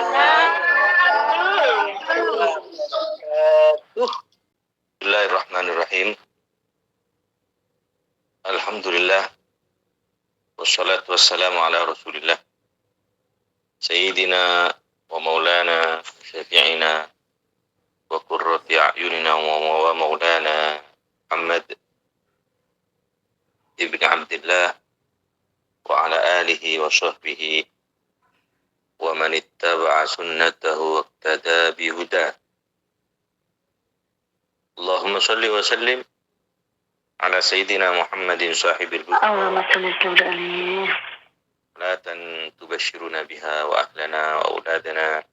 Bismillahirrahmanirrahim. Alhamdulillah. Wassalatu wassalamu ala rasulillah. Sayyidina wa maulana syafi'ina wa qurrati a'yunina wa maulana Muhammad ibn Abdullah wa ala alihi wa sahbihi wa man ittaba'a sunnatahu wa iqtada bihudah. Allahumma salli wa sallim ala sayyidina Muhammadin sahibil huda. Allahumma salli alaihi. Salatan tubashiruna biha wa ahlana wa auladana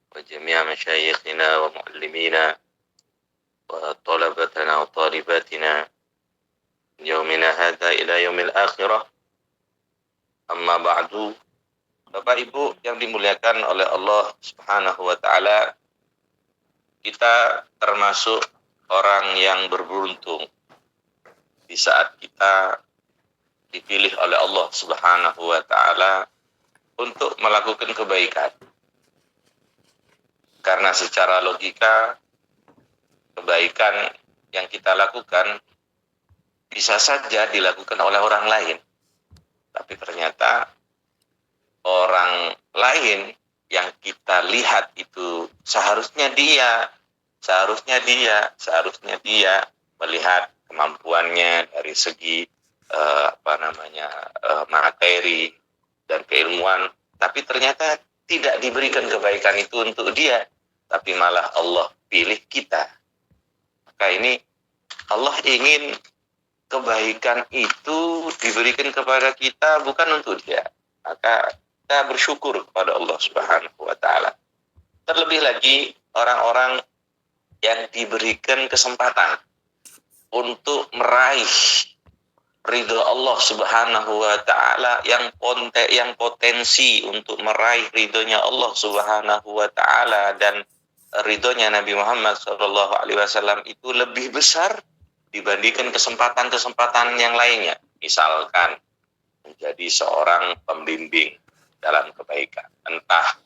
wa jami'a masyayikhina wa muallimina wa talabatana wa talibatina yaumina hadha ila yaumil akhirah. Amma ba'du. Bapak Ibu yang dimuliakan oleh Allah Subhanahu wa taala, kita termasuk orang yang berberuntung di saat kita dipilih oleh Allah Subhanahu wa taala untuk melakukan kebaikan. Karena secara logika kebaikan yang kita lakukan bisa saja dilakukan oleh orang lain. Tapi ternyata orang lain yang kita lihat itu seharusnya dia melihat kemampuannya dari segi materi dan keilmuan, tapi ternyata tidak diberikan kebaikan itu untuk dia, tapi malah Allah pilih kita. Maka ini Allah ingin kebaikan itu diberikan kepada kita bukan untuk dia. Maka kita bersyukur kepada Allah Subhanahu wa taala. Terlebih lagi orang-orang yang diberikan kesempatan untuk meraih ridho Allah Subhanahu wa taala, yang potensi untuk meraih ridhonya Allah Subhanahu wa taala dan ridhonya Nabi Muhammad sallallahu alaihi wasallam itu lebih besar dibandingkan kesempatan-kesempatan yang lainnya. Misalkan menjadi seorang pembimbing dalam kebaikan, entah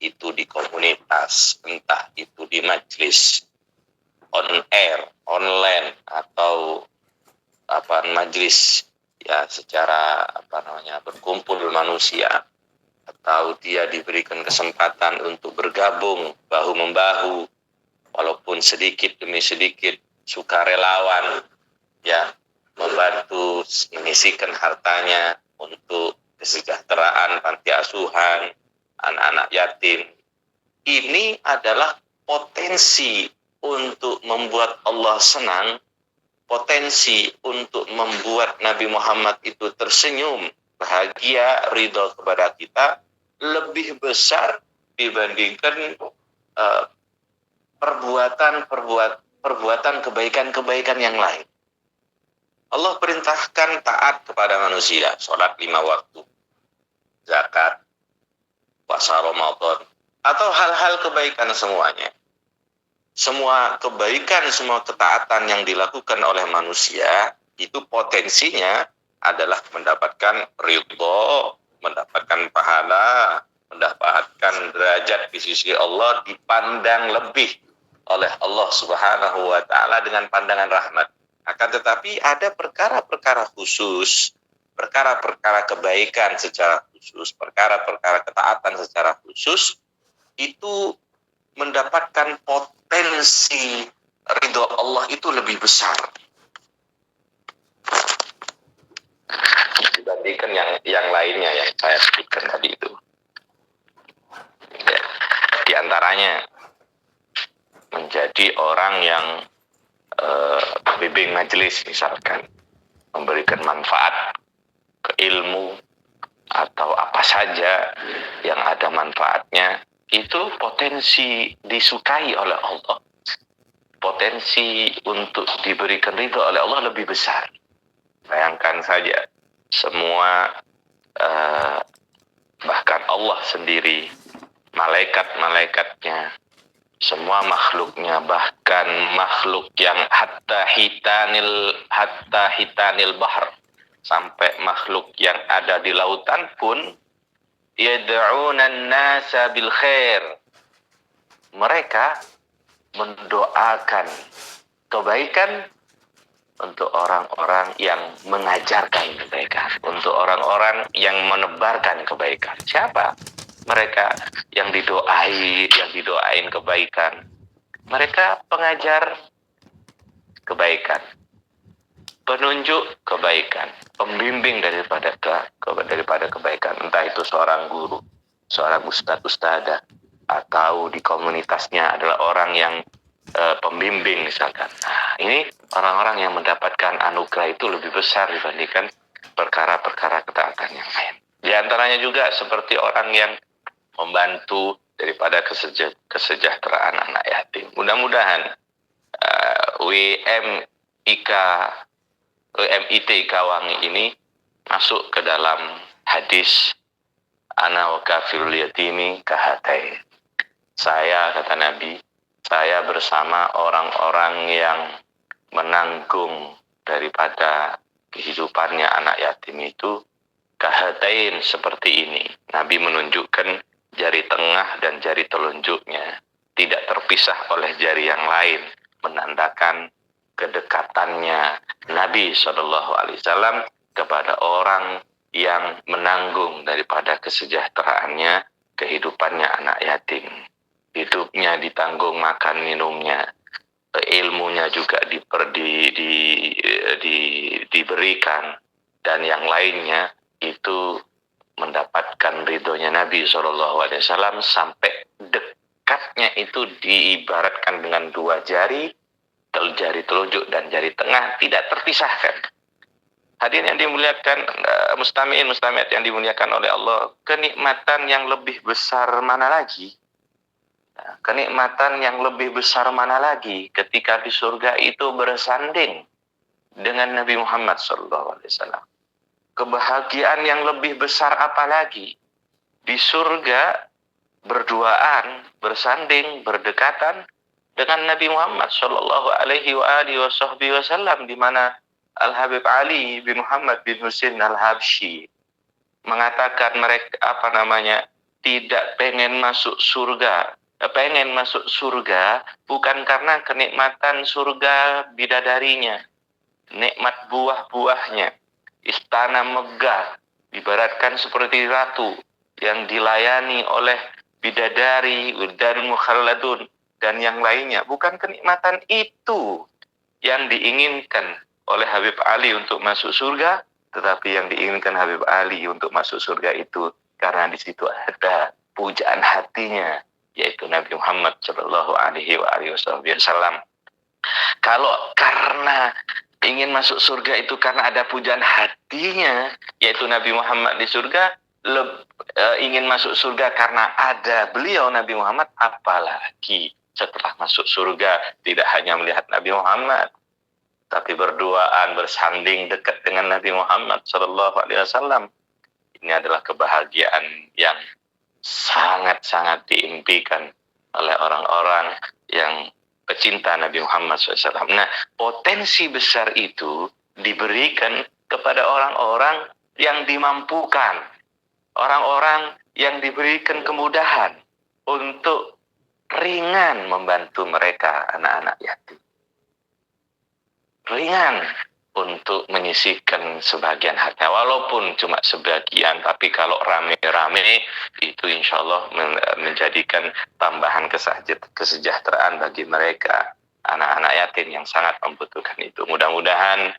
itu di komunitas, entah itu di majelis on air, online, atau majelis ya secara berkumpul manusia, atau dia diberikan kesempatan untuk bergabung bahu-membahu walaupun sedikit demi sedikit, sukarelawan ya, membantu menyisihkan hartanya untuk kesejahteraan panti asuhan anak-anak yatim. Ini adalah potensi untuk membuat Allah senang, potensi untuk membuat Nabi Muhammad itu tersenyum, bahagia, ridho kepada kita, lebih besar dibandingkan perbuatan kebaikan-kebaikan yang lain. Allah perintahkan taat kepada manusia, sholat 5 waktu, zakat, puasa Ramadan, atau hal-hal kebaikan semuanya. Semua kebaikan, semua ketaatan yang dilakukan oleh manusia itu potensinya adalah mendapatkan ridho, mendapatkan pahala, mendapatkan derajat di sisi Allah, dipandang lebih oleh Allah Subhanahu wa taala dengan pandangan rahmat. Akan tetapi ada perkara-perkara khusus, perkara-perkara kebaikan secara khusus, perkara-perkara ketaatan secara khusus, itu mendapatkan potensi ridho Allah itu lebih besar dibandingkan yang lainnya yang saya sebutkan tadi itu. Ya, di antaranya menjadi orang yang pembimbing majelis, misalkan memberikan manfaat ke ilmu atau apa saja yang ada manfaatnya, itu potensi disukai oleh Allah, potensi untuk diberikan ridho oleh Allah lebih besar. Bayangkan saja, semua bahkan Allah sendiri, malaikat-malaikatnya, semua makhluknya, bahkan makhluk yang hatta hitanil bahr, sampai makhluk yang ada di lautan pun yad'una an-nasa bil khair. Mereka mendoakan kebaikan untuk orang-orang yang mengajarkan kebaikan, untuk orang-orang yang menebarkan kebaikan. Siapa? Mereka yang didoain kebaikan. Mereka pengajar kebaikan, penunjuk kebaikan, pembimbing daripada kebaikan. Entah itu seorang guru, seorang ustadz-ustadzah, atau di komunitasnya adalah orang yang pembimbing misalkan. Nah, ini orang-orang yang mendapatkan anugerah itu lebih besar dibandingkan perkara-perkara ketaatan yang lain. Di antaranya juga seperti orang yang membantu daripada kesejahteraan anak yatim. Mudah-mudahan WMIT Kawangi ini masuk ke dalam hadis ana wa kafirul yatimi kahatain. Saya, kata Nabi, saya bersama orang-orang yang menanggung daripada kehidupannya anak yatim itu kahatain, seperti ini. Nabi menunjukkan jari tengah dan jari telunjuknya tidak terpisah oleh jari yang lain, menandakan kedekatannya Nabi SAW kepada orang yang menanggung daripada kesejahteraannya, kehidupannya anak yatim. Hidupnya ditanggung, makan minumnya, ilmunya juga diberikan, dan yang lainnya itu mendapatkan ridhonya Nabi SAW, sampai dekatnya itu diibaratkan dengan dua jari, jari telunjuk dan jari tengah, tidak terpisahkan. Hadirin yang dimuliakan, mustami'at yang dimuliakan oleh Allah, kenikmatan yang lebih besar mana lagi? Kenikmatan yang lebih besar mana lagi ketika di surga itu bersanding dengan Nabi Muhammad SAW? Kebahagiaan yang lebih besar apa lagi? Di surga berduaan, bersanding, berdekatan dengan Nabi Muhammad SAW, di mana Al-Habib Ali bin Muhammad bin Husain Al-Habsyi mengatakan mereka tidak pengen masuk surga. Pengen masuk surga bukan karena kenikmatan surga bidadarinya, nikmat buah-buahnya, istana megah, ibaratkan seperti ratu yang dilayani oleh bidadari, wildanul mukhalladun, dan yang lainnya. Bukan kenikmatan itu yang diinginkan oleh Habib Ali untuk masuk surga, tetapi yang diinginkan Habib Ali untuk masuk surga itu karena di situ ada pujaan hatinya, yaitu Nabi Muhammad Shallallahu Alaihi Wasallam. Kalau karena ingin masuk surga itu karena ada pujaan hatinya, yaitu Nabi Muhammad di surga, ingin masuk surga karena ada beliau Nabi Muhammad, apalagi setelah masuk surga tidak hanya melihat Nabi Muhammad, tapi berduaan, bersanding dekat dengan Nabi Muhammad Shallallahu Alaihi Wasallam. Ini adalah kebahagiaan yang sangat-sangat diimpikan oleh orang-orang yang pecinta Nabi Muhammad SAW. Nah, potensi besar itu diberikan kepada orang-orang yang dimampukan, orang-orang yang diberikan kemudahan untuk ringan membantu mereka, anak-anak yatim. Ringan untuk menyisihkan sebagian harta, walaupun cuma sebagian, tapi kalau rame-rame itu insya Allah menjadikan tambahan kesejahteraan bagi mereka, anak-anak yatim yang sangat membutuhkan itu. Mudah-mudahan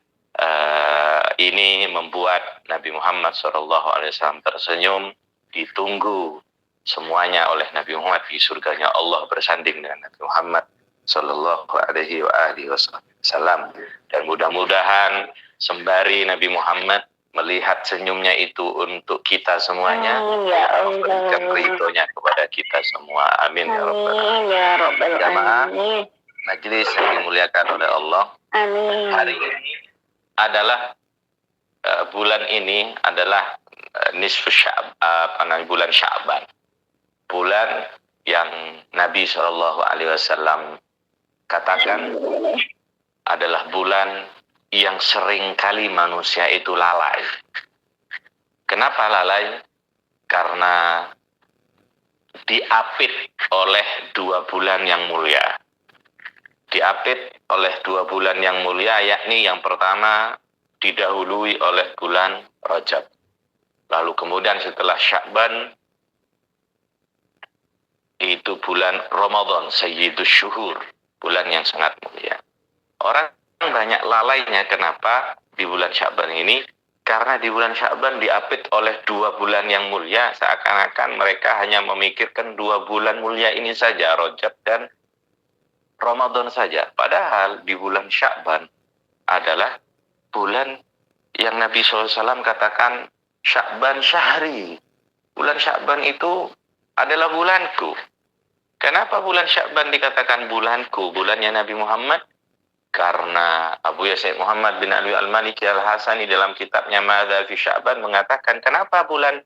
ini membuat Nabi Muhammad SAW tersenyum, ditunggu semuanya oleh Nabi Muhammad di surganya Allah bersanding dengan Nabi Muhammad Sallallahu Alaihi Wasallam. Dan mudah-mudahan sembari Nabi Muhammad melihat senyumnya itu untuk kita semuanya, memberikan ridhonya kepada kita semua. Amin ya rabbal alamin. Jamaah majelis yang dimuliakan oleh Allah. Amin. Hari ini adalah bulan ini adalah nisfu bulan Sya'ban, bulan yang Nabi SAW katakan adalah bulan yang sering kali manusia itu lalai. Kenapa lalai? karena diapit oleh 2 bulan yang mulia. Diapit oleh 2 bulan yang mulia, yakni yang pertama didahului oleh bulan Rajab. Lalu kemudian setelah Sya'ban itu bulan Ramadan, Sayyidus Syuhur, bulan yang sangat mulia. Orang banyak lalainya kenapa di bulan Sya'ban ini? Karena di bulan Sya'ban diapit oleh 2 bulan yang mulia, seakan-akan mereka hanya memikirkan 2 bulan mulia ini saja, Rajab dan Ramadan saja. Padahal di bulan Sya'ban adalah bulan yang Nabi SAW katakan, Sya'ban syahri. Bulan Sya'ban itu adalah bulanku. Kenapa bulan Sya'ban dikatakan bulanku, bulannya Nabi Muhammad? Karena Abu Yazid Muhammad bin Ali Al-Maliki Al-Hasani dalam kitabnya Madza fi Sya'ban mengatakan, kenapa bulan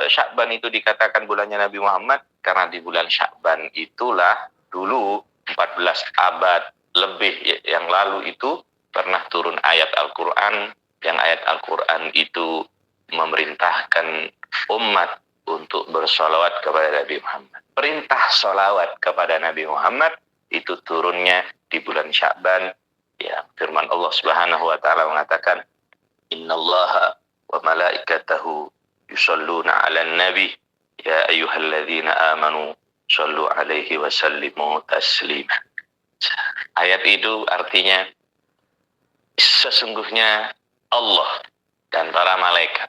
Sya'ban itu dikatakan bulannya Nabi Muhammad? Karena di bulan Sya'ban itulah dulu 14 abad lebih yang lalu itu pernah turun ayat Al-Quran, yang ayat Al-Quran itu memerintahkan umat untuk bersolawat kepada Nabi Muhammad. Perintah solawat kepada Nabi Muhammad itu turunnya di bulan Sya'ban. Ya, firman Allah Subhanahu wa taala mengatakan, innallaha wa malaikatahu yusholluna 'alan nabi ya ayyuhalladzina amanu shollu 'alaihi wa sallimu taslima. Ayat itu artinya sesungguhnya Allah dan para malaikat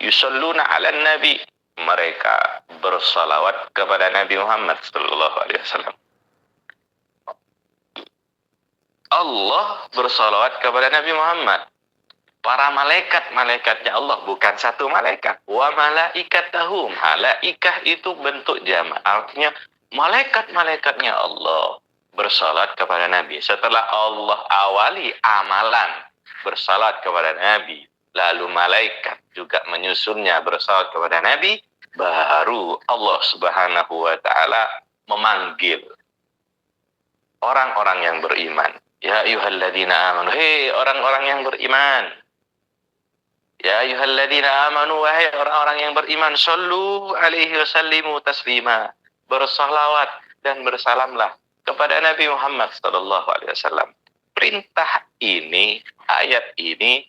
yusholluna 'alan nabi, mereka bersalawat kepada Nabi Muhammad sallallahu alaihi wasallam. Allah bersalawat kepada Nabi Muhammad. Para malaikat-malaikatnya Allah, bukan satu malaikat. Wa malaikatahu, malaikah itu bentuk jamak. Artinya malaikat-malaikatnya Allah bersalawat kepada Nabi. Setelah Allah awali amalan bersalawat kepada Nabi, lalu malaikat juga menyusunnya bersalawat kepada Nabi, baru Allah Subhanahu wa taala memanggil orang-orang yang beriman. Ya ayyuhalladzina amanu, hei orang-orang yang beriman. Ya ayyuhalladzina amanu, wahai orang-orang yang beriman, shollu alaihi wasallimu taslima. Bersalawat dan bersalamlah kepada Nabi Muhammad sallallahu alaihi wasallam. Perintah ini, ayat ini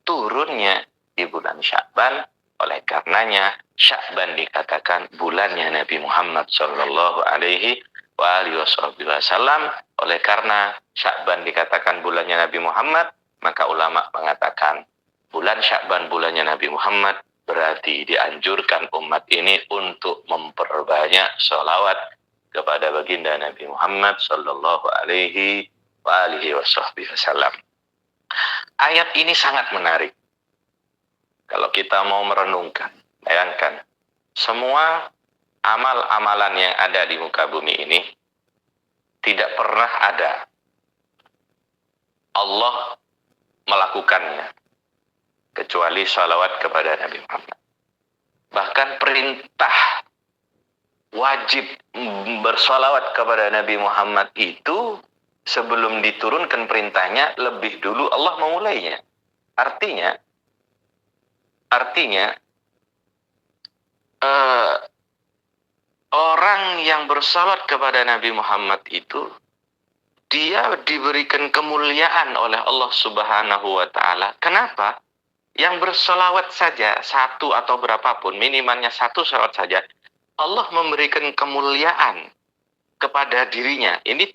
turunnya di bulan Sya'ban, oleh karenanya Sya'ban dikatakan bulannya Nabi Muhammad sallallahu alaihi wasallam. Oleh karena Sya'ban dikatakan bulannya Nabi Muhammad, maka ulama mengatakan bulan Sya'ban bulannya Nabi Muhammad, berarti dianjurkan umat ini untuk memperbanyak sholawat kepada baginda Nabi Muhammad sallallahu alaihi wasallam. Ayat ini sangat menarik. Kalau kita mau merenungkan, bayangkan semua amal-amalan yang ada di muka bumi ini tidak pernah ada Allah melakukannya kecuali salawat kepada Nabi Muhammad. Bahkan perintah wajib bersalawat kepada Nabi Muhammad itu sebelum diturunkan perintahnya, lebih dulu Allah memulainya. Artinya orang yang bersalawat kepada Nabi Muhammad itu dia diberikan kemuliaan oleh Allah Subhanahu wa taala. Kenapa? Yang bersalawat saja satu atau berapapun, minimalnya satu salawat saja, Allah memberikan kemuliaan kepada dirinya. Ini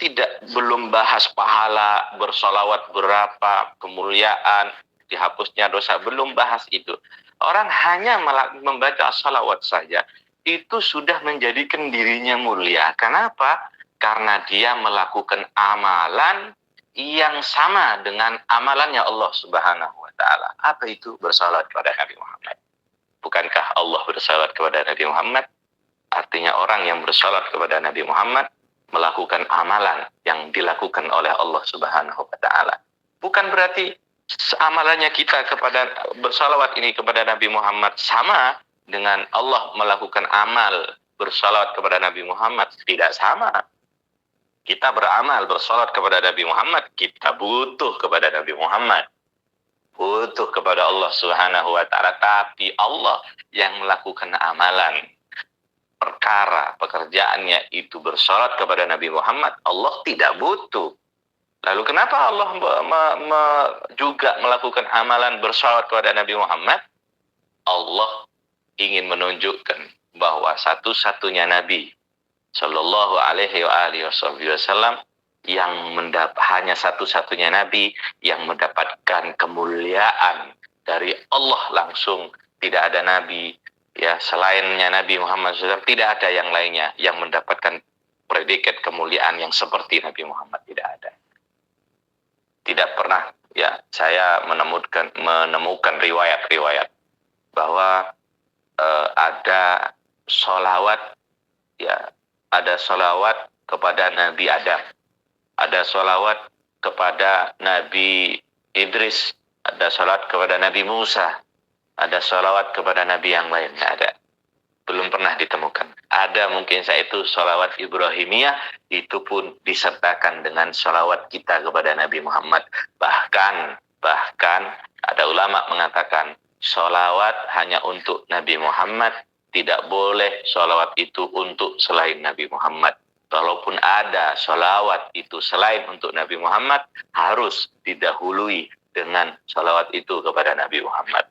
belum bahas pahala bersalawat berapa, kemuliaan, dihapusnya dosa, belum bahas itu. Orang hanya membaca salawat saja, itu sudah menjadikan dirinya mulia. Kenapa? Karena dia melakukan amalan yang sama dengan amalannya Allah Subhanahu wa taala. Apa itu? Bersalawat kepada Nabi Muhammad. Bukankah Allah bersalawat kepada Nabi Muhammad? Artinya orang yang bersalawat kepada Nabi Muhammad melakukan amalan yang dilakukan oleh Allah Subhanahu wa taala. Bukan berarti amalannya kita kepada bersalawat ini kepada Nabi Muhammad sama dengan Allah melakukan amal bersalawat kepada Nabi Muhammad. Tidak sama. Kita beramal bersalawat kepada Nabi Muhammad, kita butuh kepada Nabi Muhammad. butuh kepada Allah Subhanahu wa taala, tapi Allah yang melakukan amalan perkara pekerjaannya itu bersolat kepada Nabi Muhammad, Allah tidak butuh. Lalu kenapa Allah juga melakukan amalan bersolat kepada Nabi Muhammad? Allah ingin menunjukkan bahwa satu-satunya Nabi Shallallahu Alaihi Wasallam yang hanya satu-satunya Nabi yang mendapatkan kemuliaan dari Allah langsung. Tidak ada Nabi ya selainnya Nabi Muhammad SAW, tidak ada yang lainnya yang mendapatkan predikat kemuliaan yang seperti Nabi Muhammad, tidak ada. Tidak pernah ya saya menemukan riwayat-riwayat bahwa ada sholawat ya, ada sholawat kepada Nabi Adam, ada sholawat kepada Nabi Idris, ada sholawat kepada Nabi Musa, ada sholawat kepada Nabi yang lain. Nggak ada, belum pernah ditemukan. Ada mungkin saya itu sholawat Ibrahimiyah, itu pun disertakan dengan sholawat kita kepada Nabi Muhammad. Bahkan ada ulama mengatakan sholawat hanya untuk Nabi Muhammad, tidak boleh sholawat itu untuk selain Nabi Muhammad. Kalaupun ada sholawat itu selain untuk Nabi Muhammad, harus didahului dengan sholawat itu kepada Nabi Muhammad.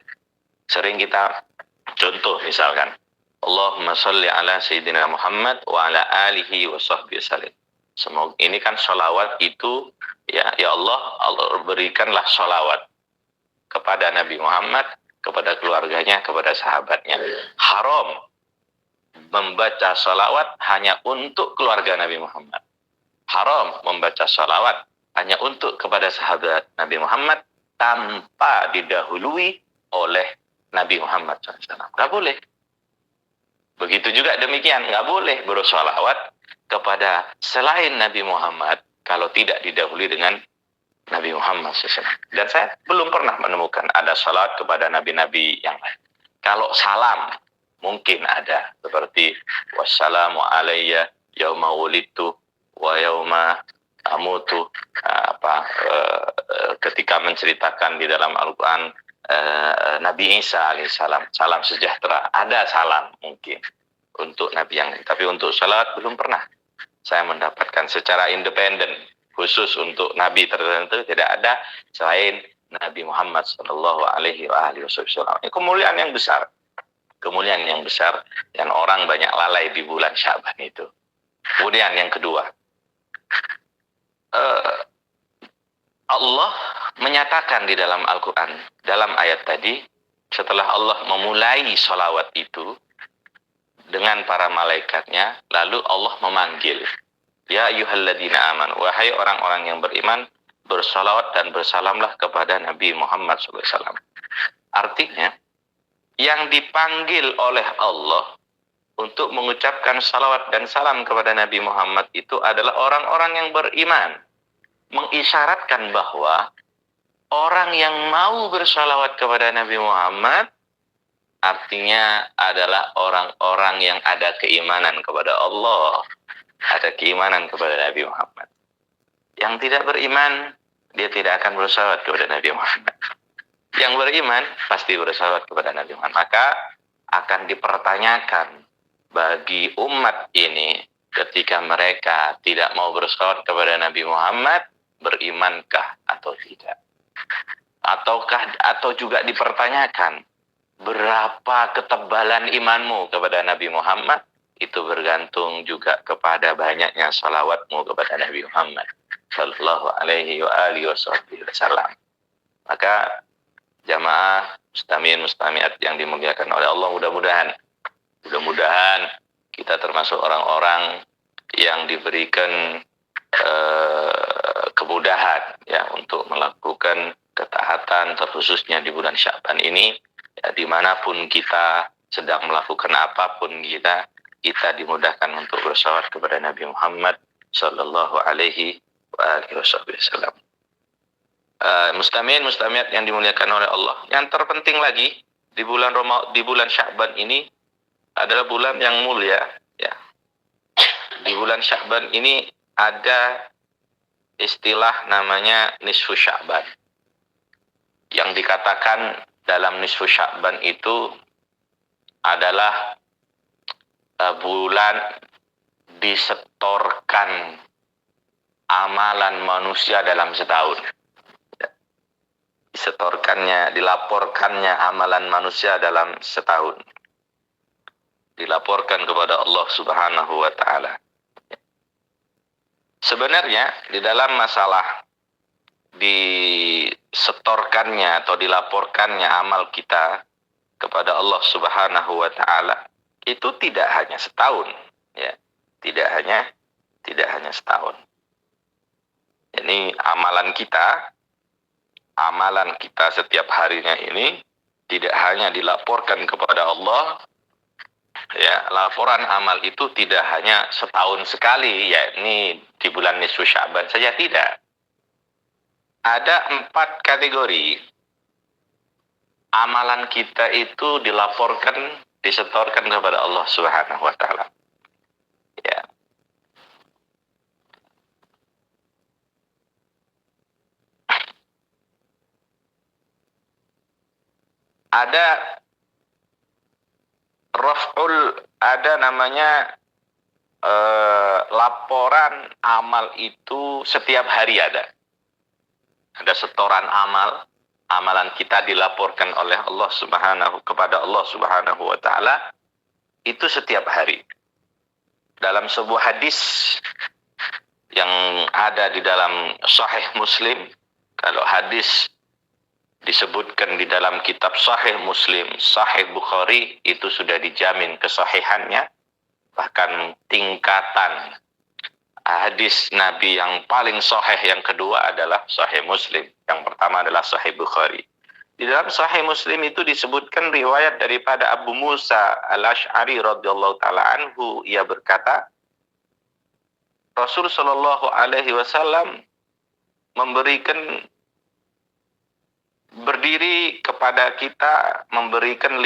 Sering kita contoh misalkan, Allahumma sholli ala Sayyidina Muhammad wa ala alihi wa sahbihi wasallim. Semoga ini kan sholawat itu ya Allah berikanlah sholawat kepada Nabi Muhammad, kepada keluarganya, kepada sahabatnya. Haram membaca sholawat hanya untuk keluarga Nabi Muhammad. Haram membaca sholawat hanya untuk kepada sahabat Nabi Muhammad tanpa didahului oleh Nabi Muhammad SAW. Nggak boleh. Begitu juga demikian, nggak boleh bersolawat kepada selain Nabi Muhammad kalau tidak didahului dengan Nabi Muhammad SAW. Dan saya belum pernah menemukan ada salawat kepada nabi-nabi yang lain. Kalau salam mungkin ada, seperti wassalamu alayya yauma wulidtu wa yauma amutu, ketika menceritakan di dalam Al-Quran Nabi Isa alaihissalam, salam sejahtera, ada salam mungkin untuk Nabi yang lain. Tapi untuk salawat belum pernah saya mendapatkan secara independen khusus untuk Nabi tertentu, tidak ada selain Nabi Muhammad Sallallahu Alaihi Wasallam. Kemuliaan yang besar, kemuliaan yang besar, dan orang banyak lalai di bulan Syaban itu. Kemudian yang kedua, Allah menyatakan di dalam Al-Quran, dalam ayat tadi, setelah Allah memulai sholawat itu dengan para malaikatnya, lalu Allah memanggil, ya ayyuhalladzina amanu, wahai orang-orang yang beriman, bersalawat dan bersalamlah kepada Nabi Muhammad SAW. Artinya, yang dipanggil oleh Allah untuk mengucapkan salawat dan salam kepada Nabi Muhammad itu adalah orang-orang yang beriman. Mengisyaratkan bahwa orang yang mau bersalawat kepada Nabi Muhammad artinya adalah orang-orang yang ada keimanan kepada Allah, ada keimanan kepada Nabi Muhammad. Yang tidak beriman, dia tidak akan bersalawat kepada Nabi Muhammad. Yang beriman pasti bersalawat kepada Nabi Muhammad. Maka akan dipertanyakan bagi umat ini ketika mereka tidak mau bersalawat kepada Nabi Muhammad, berimankah atau tidak? Atau juga dipertanyakan, berapa ketebalan imanmu kepada Nabi Muhammad? Itu bergantung juga kepada banyaknya salawatmu kepada Nabi Muhammad Sallallahu Alaihi Wasallam. Maka jamaah mustamiin mustamiat yang dimuliakan oleh Allah, mudah-mudahan kita termasuk orang-orang yang diberikan kemudahan ya untuk melakukan ketaatan, terkhususnya di bulan Syaban ini ya, dimanapun kita sedang melakukan apapun kita dimudahkan untuk bersalawat kepada Nabi Muhammad Sallallahu Alaihi Wasallam. Mustamiin mustamiat yang dimuliakan oleh Allah, yang terpenting lagi di bulan Syaban ini adalah bulan yang mulia ya. Di bulan Syaban ini ada istilah namanya nisfu Sya'ban. yang dikatakan dalam nisfu Sya'ban itu adalah bulan disetorkan amalan manusia dalam setahun. Dilaporkannya amalan manusia dalam setahun. Dilaporkan kepada Allah Subhanahu wa Ta'ala. Sebenarnya di dalam masalah disetorkannya atau dilaporkannya amal kita kepada Allah Subhanahu wa Ta'ala itu tidak hanya setahun, ya. Tidak hanya setahun. Ini amalan kita setiap harinya ini tidak hanya dilaporkan kepada Allah, ya. Laporan amal itu tidak hanya setahun sekali, ya, ini di bulan nisfu Sya'ban saja, tidak. Ada 4 kategori amalan kita itu disetorkan kepada Allah Subhanahu wa Ta'ala. Ya. Ada namanya laporan amal itu setiap hari ada. Ada setoran amalan kita dilaporkan oleh Allah kepada Allah Subhanahu wa Ta'ala itu setiap hari. Dalam sebuah hadis yang ada di dalam Sahih Muslim, kalau hadis disebutkan di dalam kitab Sahih Muslim, Sahih Bukhari, itu sudah dijamin kesahihannya. Bahkan tingkatan hadis Nabi yang paling sahih yang kedua adalah Sahih Muslim. Yang pertama adalah Sahih Bukhari. Di dalam Sahih Muslim itu disebutkan riwayat daripada Abu Musa Al-Asy'ari radhiyallahu taala anhu, ia berkata, Rasul sallallahu alaihi wasallam berdiri kepada kita memberikan 5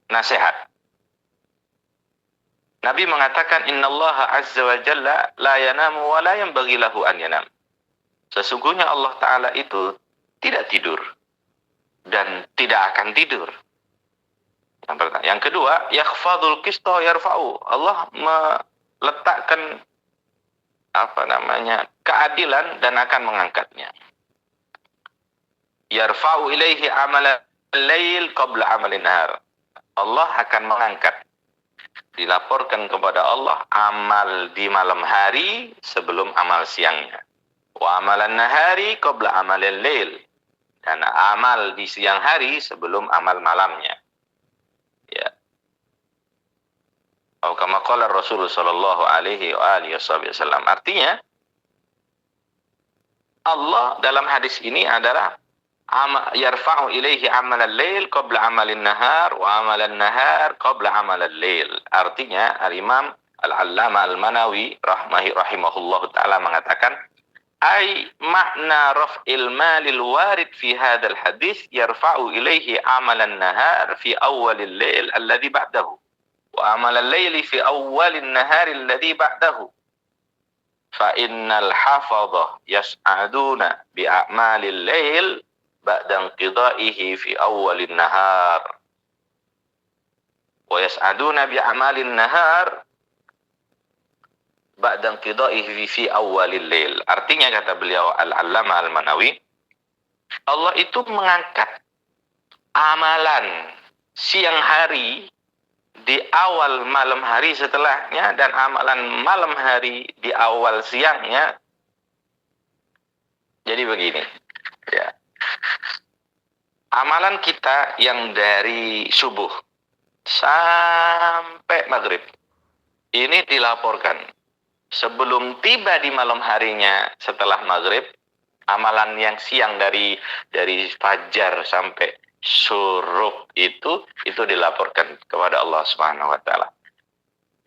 nasihat. Nabi mengatakan, innallaha azza wa jalla la yanamu wa la yanbaghi lahu an yanam. Sesungguhnya Allah Ta'ala itu tidak tidur dan tidak akan tidur. Yang kedua, yakhfadul qista yarfa'u. Allah meletakkan keadilan dan akan mengangkatnya. Yarfa'u ilaihi amal al-lail qabla amal an-nahar. Allah akan mengangkat, dilaporkan kepada Allah amal di malam hari sebelum amal siangnya. Wa amalan nahari qabla amalil lail. Dan amal di siang hari sebelum amal malamnya. Ya. Atau kama qala Rasul sallallahu alaihi wa alihi wasallam. Artinya Allah dalam hadis ini adalah yarfa'u ilaihi amalal lail qabla amalin nahar wa amalan nahar qabla amalal lail. Artinya Al-Imam Al-Allamah Al-Manawi rahimahullah ta'ala mengatakan, ay makna raf'il malil warid fi hadzal hadis yarfa'u ilaihi amalan nahar fi awwalil lail alladhi ba'dahu wa amalal laili fi awwalin nahar alladhi ba'dahu. Fa innal hafadhah yas'aduna bi a'malil lail ba'da inqidaihi fi awwalin nahar wa yas'aduna bi a'malin nahar ba'da inqidaihi fi awwalil lail. Artinya kata beliau Al-Allamah Al-Manawi, Allah itu mengangkat amalan siang hari di awal malam hari setelahnya dan amalan malam hari di awal siangnya. Jadi begini, ya. Amalan kita yang dari subuh sampai maghrib ini dilaporkan. Sebelum tiba di malam harinya setelah maghrib, amalan yang siang dari fajar sampai syuruk itu dilaporkan kepada Allah Subhanahu wa Ta'ala.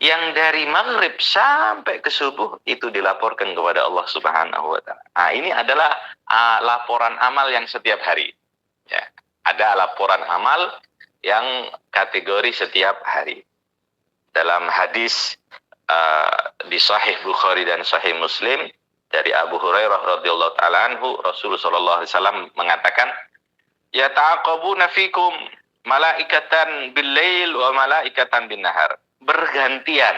Yang dari maghrib sampai ke subuh itu dilaporkan kepada Allah Subhanahu wa Ta'ala. Nah, ini adalah laporan amal yang setiap hari. Ya, ada laporan amal yang kategori setiap hari. Dalam hadis di Sahih Bukhari dan Sahih Muslim, Dari Abu Hurairah radhiyallahu taala anhu, Rasulullah sallallahu alaihi wasallam mengatakan, "Ya ta'aqabuna fikum malaikatan bil-lail wa malaikatan bin-nahar." Bergantian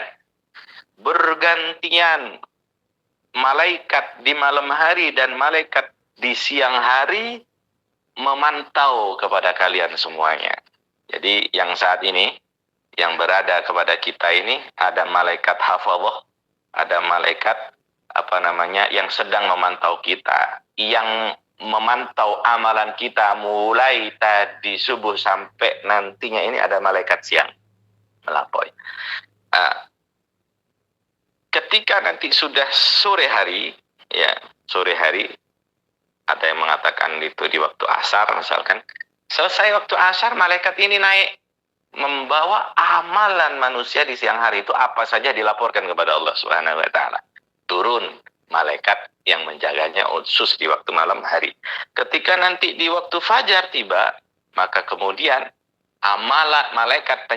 malaikat di malam hari dan malaikat di siang hari memantau kepada kalian semuanya. Jadi yang saat ini yang berada kepada kita ini ada malaikat hafadzah, ada malaikat yang sedang memantau kita, yang memantau amalan kita mulai tadi subuh sampai nantinya ini ada malaikat siang melapor. Ketika nanti sudah sore hari, ada yang mengatakan itu di waktu asar misalkan, selesai waktu asar malaikat ini naik membawa amalan manusia di siang hari itu apa saja dilaporkan kepada Allah Subhanahu wa taala. Turun malaikat yang menjaganya khusus di waktu malam hari. Ketika nanti di waktu fajar tiba, maka kemudian amalan malaikat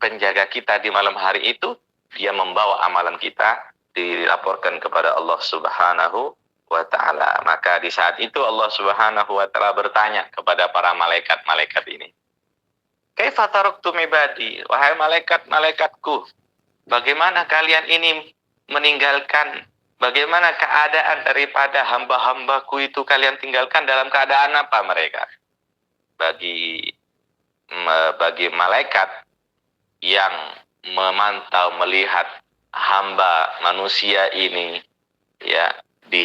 penjaga kita di malam hari itu, dia membawa amalan kita dilaporkan kepada Allah Subhanahu wa taala. Maka di saat itu Allah Subhanahu wa taala bertanya kepada para malaikat-malaikat ini, "Kaifa taraktum ibadi?" Wahai malaikat-malaikatku, bagaimana kalian ini meninggalkan, bagaimana keadaan daripada hamba-hambaku itu kalian tinggalkan, dalam keadaan apa mereka? Bagi malaikat yang memantau melihat hamba manusia ini, ya, di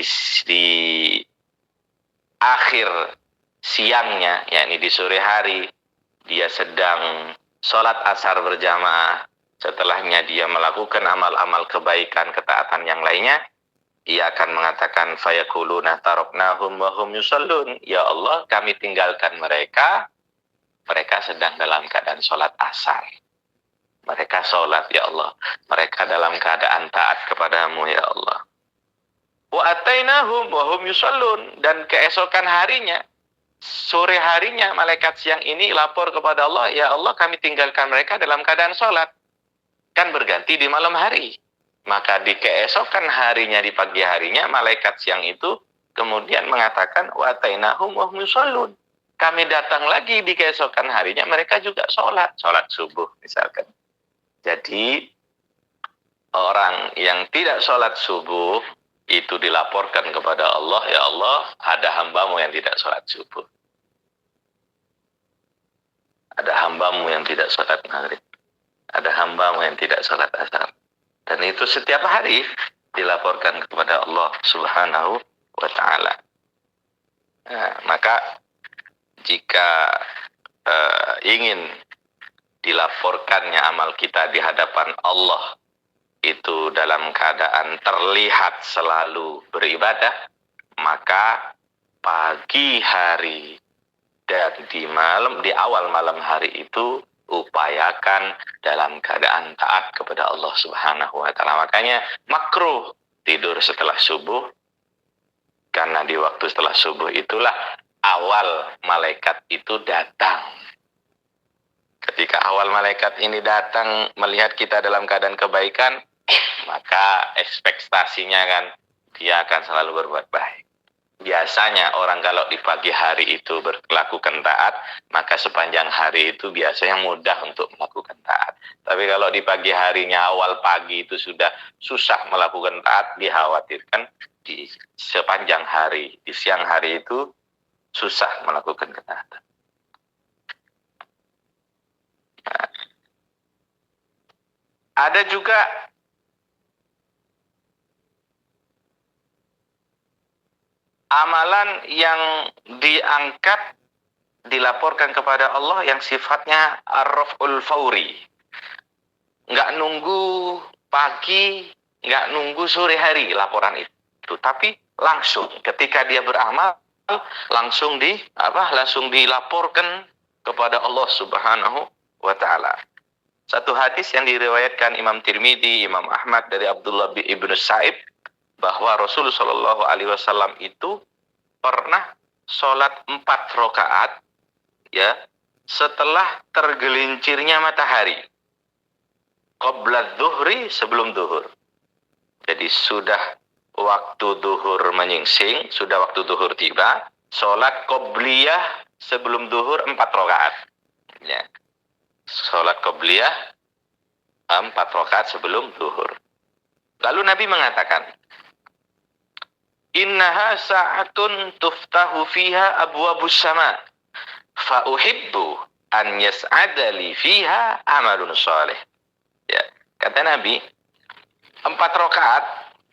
akhir siangnya, yakni di sore hari, dia sedang sholat asar berjamaah, setelahnya dia melakukan amal-amal kebaikan, ketaatan yang lainnya, ia akan mengatakan, fayaquluna taraknahum wa hum yusallun. Ya Allah, kami tinggalkan mereka sedang dalam keadaan sholat asar. Mereka sholat, ya Allah. Mereka dalam keadaan taat kepadamu, ya Allah. Wa atainahum wa hum yusallun. Dan keesokan harinya, sore harinya, malaikat siang ini lapor kepada Allah, ya Allah, kami tinggalkan mereka dalam keadaan sholat. Kan berganti di malam hari. Maka di keesokan harinya, di pagi harinya, malaikat siang itu kemudian mengatakan, wa atainahum wa hum yusallun. Kami datang lagi di keesokan harinya, mereka juga sholat subuh misalkan. Jadi orang yang tidak sholat subuh itu dilaporkan kepada Allah, ya Allah, ada hambamu yang tidak sholat subuh, ada hambamu yang tidak sholat maghrib, ada hambamu yang tidak sholat asar. Dan itu setiap hari dilaporkan kepada Allah Subhanahu wa ta'ala. Nah, maka jika ingin dilaporkannya amal kita di hadapan Allah itu dalam keadaan terlihat selalu beribadah, maka pagi hari dan di awal malam hari itu upayakan dalam keadaan taat kepada Allah Subhanahu wa ta'ala. Makanya makruh tidur setelah subuh, karena di waktu setelah subuh itulah awal malaikat itu datang. Ketika awal malaikat ini datang melihat kita dalam keadaan kebaikan, maka ekspektasinya kan dia akan selalu berbuat baik. Biasanya orang kalau di pagi hari itu melakukan taat, maka sepanjang hari itu biasanya mudah untuk melakukan taat. Tapi kalau di pagi harinya, awal pagi itu sudah susah melakukan taat, dikhawatirkan di sepanjang hari, di siang hari itu susah melakukan ketaatan. Nah, ada juga amalan yang diangkat, dilaporkan kepada Allah yang sifatnya ar-raf'ul fauri. Nggak nunggu pagi, nggak nunggu sore hari laporan itu, tapi langsung ketika dia beramal langsung dilaporkan kepada Allah Subhanahu wa ta'ala. Satu hadis yang diriwayatkan Imam Tirmidzi, Imam Ahmad dari Abdullah ibn Sa'ib, bahwa Rasulullah Shallallahu Alaihi Wasallam itu pernah sholat 4 rakaat, ya, setelah tergelincirnya matahari, qabla dhuhri, sebelum zuhur. Jadi sudah waktu duhur menyingsing, sudah waktu duhur tiba, sholat qobliyah sebelum duhur 4 rakaat. Ya. Sholat qobliyah 4 rakaat sebelum duhur. Lalu Nabi mengatakan, innaha sa'atun tuftahu fiha abwabus sama, fa uhibbu an yas'ada li fiha amalun sholih. Ya, kata Nabi, 4 rakaat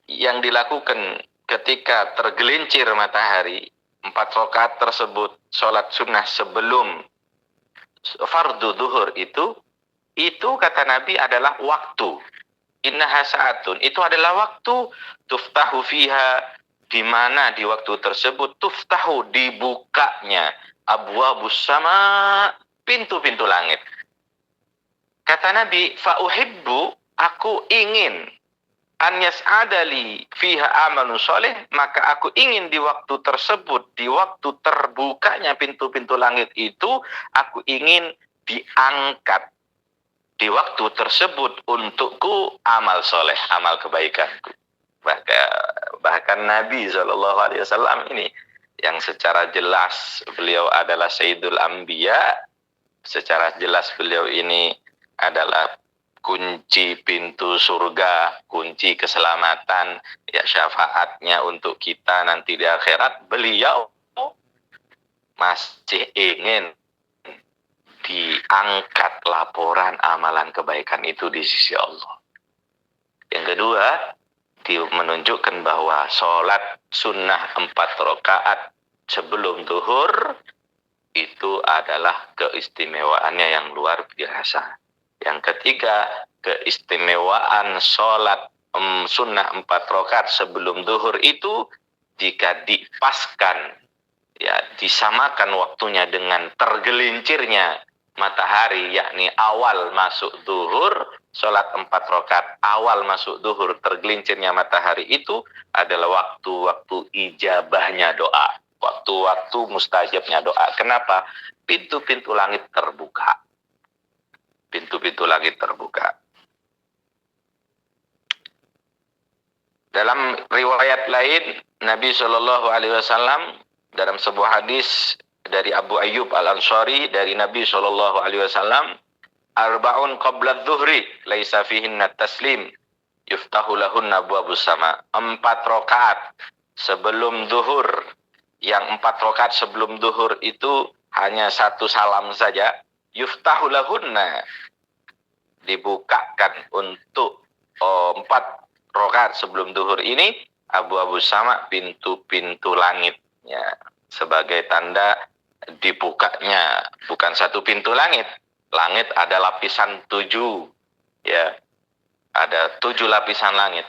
yang dilakukan ketika tergelincir matahari, 4 rakaat tersebut sholat sunnah sebelum fardu duhur itu kata Nabi adalah waktu. Innaha sa'atun, itu adalah waktu tuftahu fiha, di mana di waktu tersebut tuftahu, dibukanya abwabus sama, pintu-pintu langit. Kata Nabi, fa uhibbu, aku ingin, an yas'adali fiha amalun sholih, maka aku ingin di waktu tersebut, di waktu terbukanya pintu-pintu langit itu, aku ingin diangkat di waktu tersebut untukku amal soleh, amal kebaikanku. Bahkan Nabi SAW ini, yang secara jelas beliau adalah Sayyidul Anbiya, secara jelas beliau ini adalah kunci pintu surga, kunci keselamatan, ya syafaatnya untuk kita nanti di akhirat. Beliau masih ingin diangkat laporan amalan kebaikan itu di sisi Allah. Yang kedua, menunjukkan bahwa sholat sunnah 4 rakaat sebelum duhur itu adalah keistimewaannya yang luar biasa. Yang ketiga, keistimewaan sholat sunnah 4 rakaat sebelum duhur itu jika dipaskan, ya disamakan waktunya dengan tergelincirnya matahari, yakni awal masuk duhur, sholat 4 rakaat awal masuk duhur, tergelincirnya matahari itu adalah waktu-waktu ijabahnya doa, waktu-waktu mustajabnya doa. Kenapa? Pintu-pintu langit terbuka. Pintu-pintu langit terbuka. Dalam riwayat lain, Nabi SAW dalam sebuah hadis dari Abu Ayyub Al-Ansari dari Nabi SAW, arba'un qabla dhuhri laisa fihinna taslim yuftahu lahunna abwabus sama. 4 rakaat sebelum duhur, yang 4 rakaat sebelum duhur itu hanya 1 salam saja, yuftahu lahunna, dibukakan untuk 4 rakaat sebelum duhur ini abu-abu sama, pintu-pintu langit, ya, sebagai tanda dibukanya bukan 1 pintu langit. Langit ada lapisan 7, ya, ada 7 lapisan langit,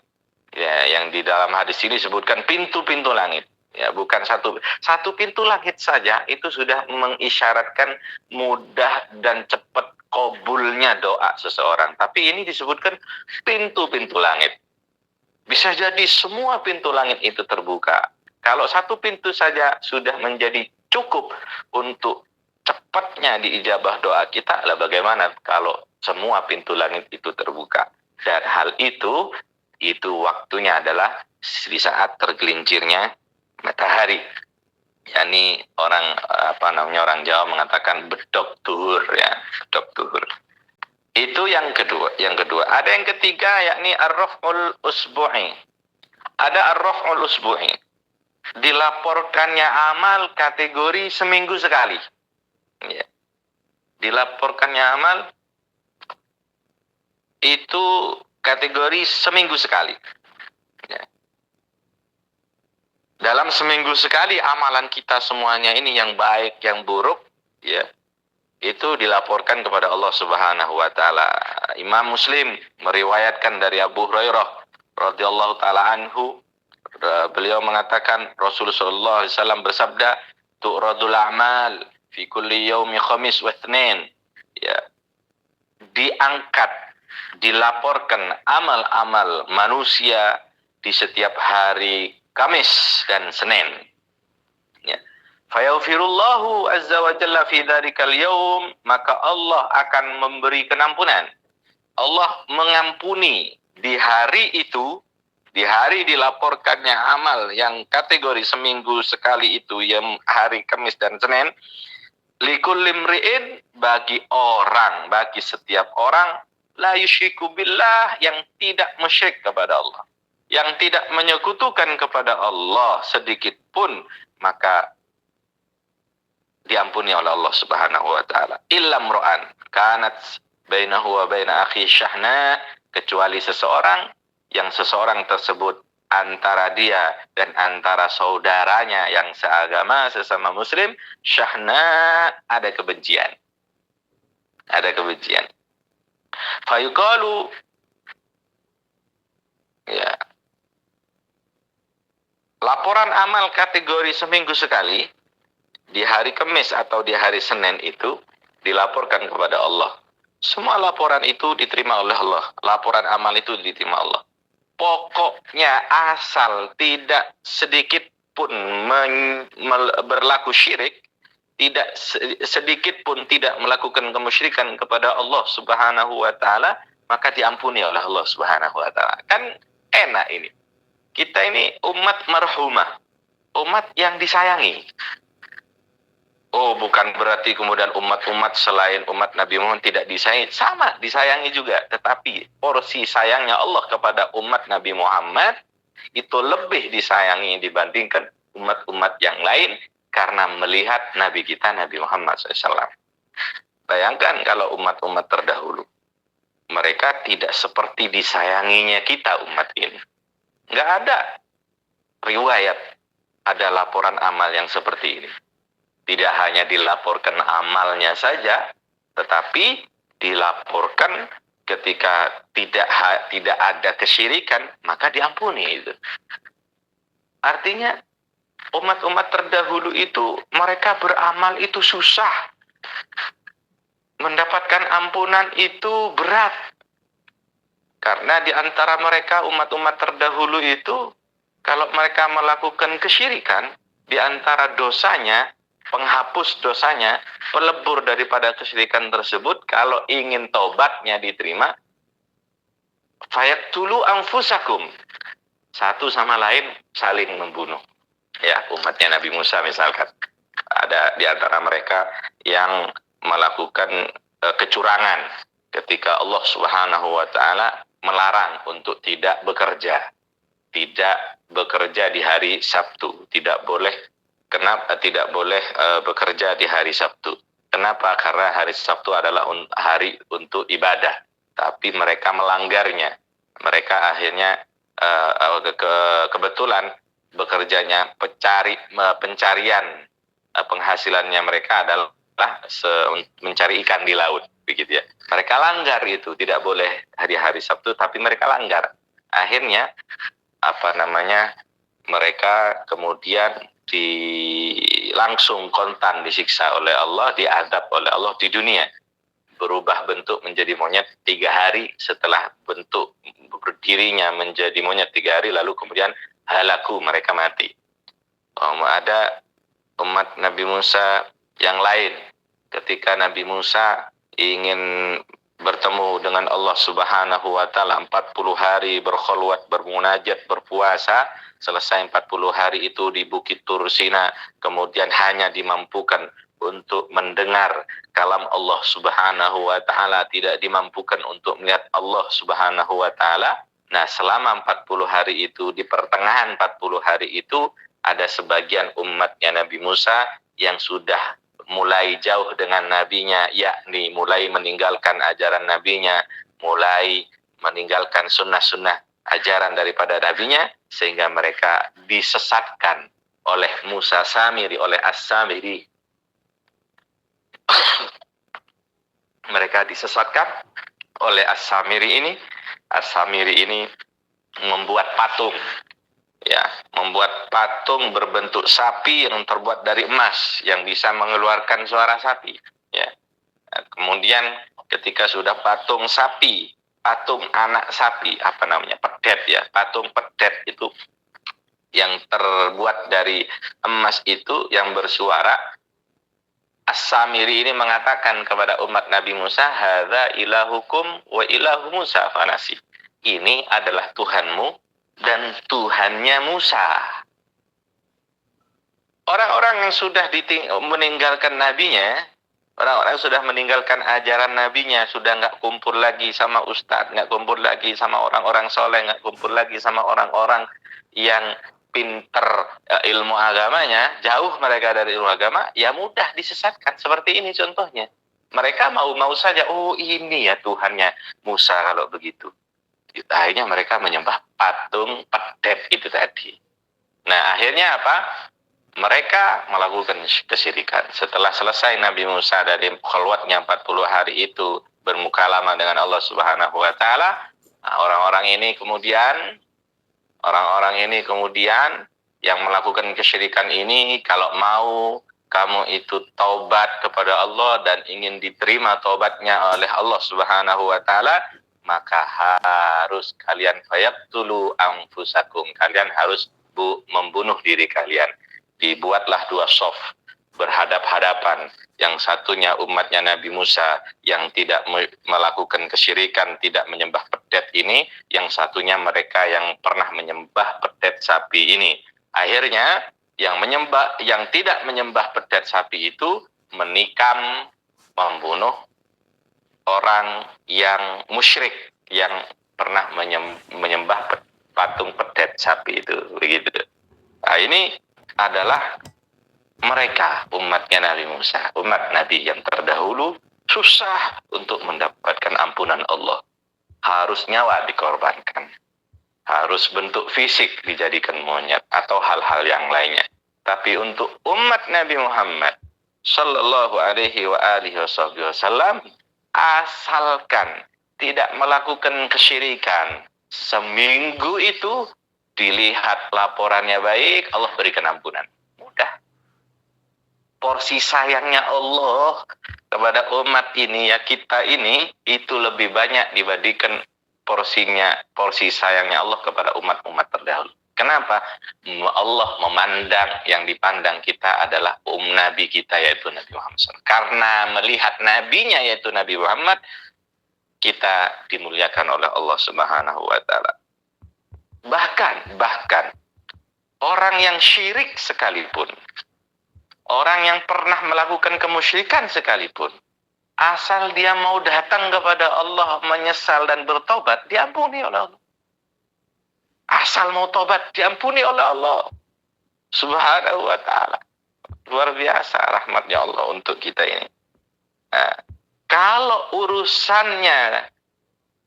ya, yang di dalam hadis ini disebutkan pintu-pintu langit, ya, bukan satu pintu langit saja itu sudah mengisyaratkan mudah dan cepat kabulnya doa seseorang. Tapi ini disebutkan pintu-pintu langit. Bisa jadi semua pintu langit itu terbuka. Kalau 1 pintu saja sudah menjadi cukup untuk cepatnya diijabah doa kita, lah bagaimana kalau semua pintu langit itu terbuka? Dan hal itu waktunya adalah di saat tergelincirnya matahari. Yani orang Jawa mengatakan bedok duhur, ya, bedok duhur. Itu yang kedua. Ada yang ketiga, yakni ar-raf'ul usbu'i. Ada ar-raf'ul usbu'i. Dilaporkannya amal kategori seminggu sekali. Ya. Dilaporkannya amal itu kategori seminggu sekali. Ya. Dalam seminggu sekali amalan kita semuanya ini, yang baik, yang buruk, ya, itu dilaporkan kepada Allah Subhanahu wa taala. Imam Muslim meriwayatkan dari Abu Hurairah radhiyallahu taala anhu, beliau mengatakan Rasulullah SAW bersabda, tu'radul a'mal fi kulli yaumi khamis wa itsnin. Ya, diangkat, dilaporkan amal-amal manusia di setiap hari Kamis dan Senin. Ya. Fayaghfirullahu azza wa jalla fi dzarikal yaum, maka Allah akan memberi pengampunan. Allah mengampuni di hari itu, di hari dilaporkannya amal yang kategori seminggu sekali itu, yang hari Kamis dan Senin, likulli imri'in, bagi setiap orang, la yusyriku billah, yang tidak musyrik kepada Allah, yang tidak menyekutukan kepada Allah sedikit pun, maka diampuni oleh Allah Subhanahu wa taala. Illa imra'an kanat bainahu wa baina akhi syahna, kecuali seseorang tersebut antara dia dan antara saudaranya yang seagama sesama muslim, syahna, ada kebencian. Fayuqalu, ya, laporan amal kategori seminggu sekali di hari Kamis atau di hari Senin itu dilaporkan kepada Allah. Semua laporan itu diterima oleh Allah. Laporan amal itu diterima Allah. Pokoknya asal tidak sedikit pun berlaku syirik, tidak sedikit pun tidak melakukan kemusyrikan kepada Allah Subhanahu wa taala, maka diampuni oleh Allah Subhanahu wa taala. Kan enak ini. Kita ini umat marhumah, umat yang disayangi. Oh, bukan berarti kemudian umat-umat selain umat Nabi Muhammad tidak disayangi. Sama, disayangi juga. Tetapi porsi sayangnya Allah kepada umat Nabi Muhammad itu lebih disayangi dibandingkan umat-umat yang lain, karena melihat Nabi kita, Nabi Muhammad SAW. Bayangkan kalau umat-umat terdahulu, mereka tidak seperti disayanginya kita umat ini. Nggak ada riwayat, ada laporan amal yang seperti ini. Tidak hanya dilaporkan amalnya saja, tetapi dilaporkan ketika tidak ada kesyirikan, maka diampuni itu. Artinya umat-umat terdahulu itu, mereka beramal itu susah. Mendapatkan ampunan itu berat. Karena di antara mereka umat-umat terdahulu itu, kalau mereka melakukan kesyirikan, di antara dosanya, penghapus dosanya, pelebur daripada kesyirikan tersebut, kalau ingin tobatnya diterima, fayaqtulu anfusakum, satu sama lain saling membunuh. Ya, umatnya Nabi Musa misalkan, ada di antara mereka yang melakukan kecurangan ketika Allah Subhanahu wa taala melarang untuk tidak bekerja di hari Sabtu, tidak boleh bekerja di hari Sabtu. Kenapa? Karena hari Sabtu adalah hari untuk ibadah, tapi mereka melanggarnya. Mereka akhirnya kebetulan bekerjanya pencarian penghasilannya mereka adalah mencari ikan di laut, begitu ya. Mereka langgar itu, tidak boleh hari-hari Sabtu, tapi mereka langgar. Akhirnya mereka kemudian langsung kontan disiksa oleh Allah, diadab oleh Allah di dunia, berubah bentuk menjadi monyet 3 hari setelah bentuk berdirinya menjadi monyet 3 hari, lalu kemudian halaku, mereka mati. Ada umat Nabi Musa yang lain, ketika Nabi Musa ingin bertemu dengan Allah Subhanahu wa taala 40 hari berkhulwat, bermunajat, berpuasa. Selesai 40 hari itu di Bukit Tur Sina, kemudian hanya dimampukan untuk mendengar kalam Allah Subhanahu wa taala, tidak dimampukan untuk melihat Allah Subhanahu wa taala. Nah, selama 40 hari itu, di pertengahan 40 hari itu, ada sebagian umatnya Nabi Musa yang sudah mulai jauh dengan nabinya, yakni mulai meninggalkan ajaran nabinya, mulai meninggalkan sunnah-sunnah ajaran daripada nabinya, sehingga mereka disesatkan oleh Musa Samiri, oleh As-Samiri. Mereka disesatkan oleh As-Samiri ini. As-Samiri ini membuat patung, ya, membuat patung berbentuk sapi yang terbuat dari emas, yang bisa mengeluarkan suara sapi, ya. Kemudian ketika sudah patung sapi, patung anak sapi, pedet, ya, patung pedet itu yang terbuat dari emas itu yang bersuara, As-Samiri ini mengatakan kepada umat Nabi Musa, hadza ilahukum wa ilahu Musa fanasi. Ini adalah Tuhanmu dan Tuhannya Musa. Orang-orang yang sudah meninggalkan nabinya, orang-orang yang sudah meninggalkan ajaran nabinya, sudah nggak kumpul lagi sama ustadz, nggak kumpul lagi sama orang-orang soleh, nggak kumpul lagi sama orang-orang yang pinter ilmu agamanya, jauh mereka dari ilmu agama, ya mudah disesatkan. Seperti ini contohnya. Mereka mau-mau saja, oh ini ya Tuhannya Musa kalau begitu. Akhirnya mereka menyembah patung pedet itu tadi. Nah akhirnya apa? Mereka melakukan kesyirikan. Setelah selesai Nabi Musa dari khalwatnya 40 hari itu bermukalama dengan Allah Subhanahu wa taala, orang-orang ini kemudian yang melakukan kesyirikan ini, kalau mau kamu itu taubat kepada Allah dan ingin diterima taubatnya oleh Allah Subhanahu wa taala, maka harus kalian fayaqtulu anfusakum. Kalian harus membunuh diri kalian. Dibuatlah 2 shaf berhadap-hadapan. Yang satunya umatnya Nabi Musa yang tidak melakukan kesyirikan, tidak menyembah pedet ini. Yang satunya mereka yang pernah menyembah pedet sapi ini. Akhirnya yang tidak menyembah pedet sapi itu menikam, membunuh orang yang musyrik yang pernah menyembah patung pedet sapi itu, begitu. Nah, ini adalah mereka umatnya Nabi Musa, umat Nabi yang terdahulu, susah untuk mendapatkan ampunan Allah. Harus nyawa dikorbankan, harus bentuk fisik dijadikan monyet atau hal-hal yang lainnya. Tapi untuk umat Nabi Muhammad sallallahu alaihi wa alihi wasallam, asalkan tidak melakukan kesyirikan, seminggu itu dilihat laporannya baik, Allah berikan ampunan. Mudah. Porsi sayangnya Allah kepada umat ini, ya kita ini, itu lebih banyak dibandingkan porsi sayangnya Allah kepada umat-umat terdahulu. Kenapa? Allah memandang, yang dipandang kita adalah Nabi kita, yaitu Nabi Muhammad SAW. Karena melihat nabinya, yaitu Nabi Muhammad, kita dimuliakan oleh Allah Subhanahu wa taala. Bahkan orang yang syirik sekalipun, orang yang pernah melakukan kemusyrikan sekalipun, asal dia mau datang kepada Allah, menyesal dan bertobat, diampuni oleh Allah. Asal mau tobat, diampuni oleh Allah Subhanahu wa ta'ala. Luar biasa rahmatnya Allah untuk kita ini. Nah, kalau urusannya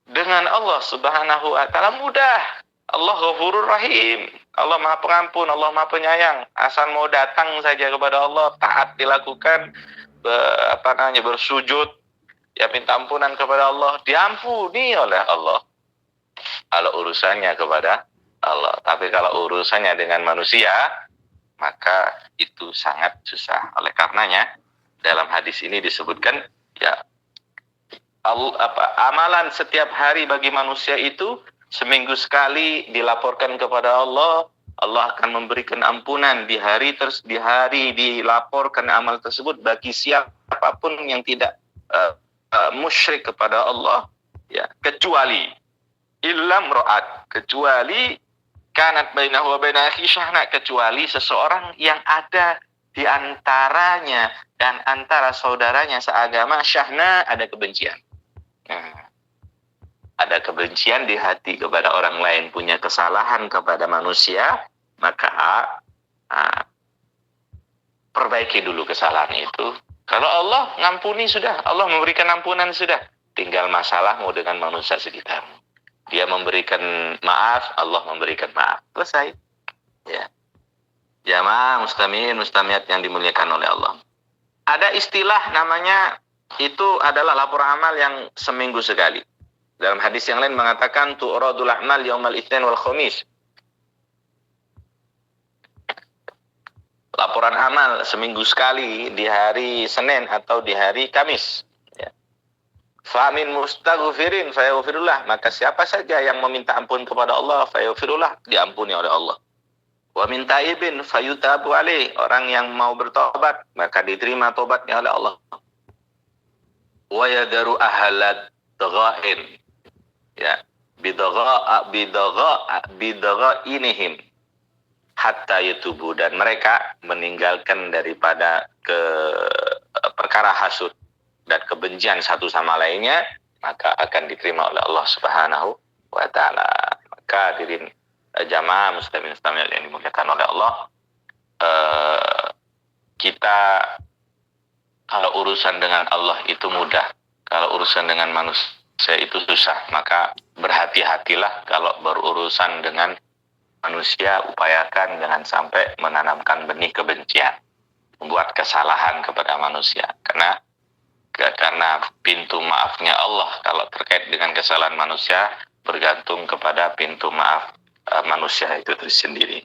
dengan Allah Subhanahu wa ta'ala mudah. Allah Ghafurur Rahim. Allah Maha Pengampun, Allah Maha Penyayang. Asal mau datang saja kepada Allah, taat dilakukan, bersujud, ya minta ampunan kepada Allah, diampuni oleh Allah. Kalau urusannya kepada Allah. Tapi kalau urusannya dengan manusia, maka itu sangat susah. Oleh karenanya, dalam hadis ini disebutkan, ya amalan setiap hari bagi manusia itu seminggu sekali dilaporkan kepada Allah. Allah akan memberikan ampunan di hari dilaporkan amal tersebut bagi siapapun yang tidak musyrik kepada Allah, ya, kecuali illam ra'at, kecuali kanat bainahu wa baina akhi syahna, kecuali seseorang yang ada di antaranya dan antara saudaranya seagama syahna, ada kebencian. Ada kebencian di hati kepada orang lain, punya kesalahan kepada manusia, maka perbaiki dulu kesalahan itu. Kalau Allah ngampuni sudah, Allah memberikan ampunan sudah, tinggal masalahmu dengan manusia sekitarmu. Dia memberikan maaf, Allah memberikan maaf, selesai. Ya, jamaah mustamiin mustamiat yang dimuliakan oleh Allah. Ada istilah namanya, itu adalah laporan amal yang seminggu sekali. Dalam hadis yang lain mengatakan tu'radul a'mal yaumal itsnain wal khamis. Laporan amal seminggu sekali di hari Senin atau di hari Kamis. Ya. Famin mustaghfirin fayaghfirullah, maka siapa saja yang meminta ampun kepada Allah, fayaghfirullah, diampuni oleh Allah. Wa min taibin fayutabu alaih, orang yang mau bertobat maka diterima tobatnya oleh Allah. Wa yadaru ahlat taghain, ya, bidagha inihim hatta yatubu, dan mereka meninggalkan daripada perkara hasud dan kebencian satu sama lainnya, maka akan diterima oleh Allah Subhanahu wa taala. Maka hadirin jamaah muslimin muslimat yang dimuliakan oleh Allah, kita kalau urusan dengan Allah itu mudah, kalau urusan dengan manusia itu susah. Maka berhati-hatilah kalau berurusan dengan manusia, upayakan jangan sampai menanamkan benih kebencian, membuat kesalahan kepada manusia. Karena pintu maafnya Allah kalau terkait dengan kesalahan manusia bergantung kepada pintu maaf manusia itu sendiri.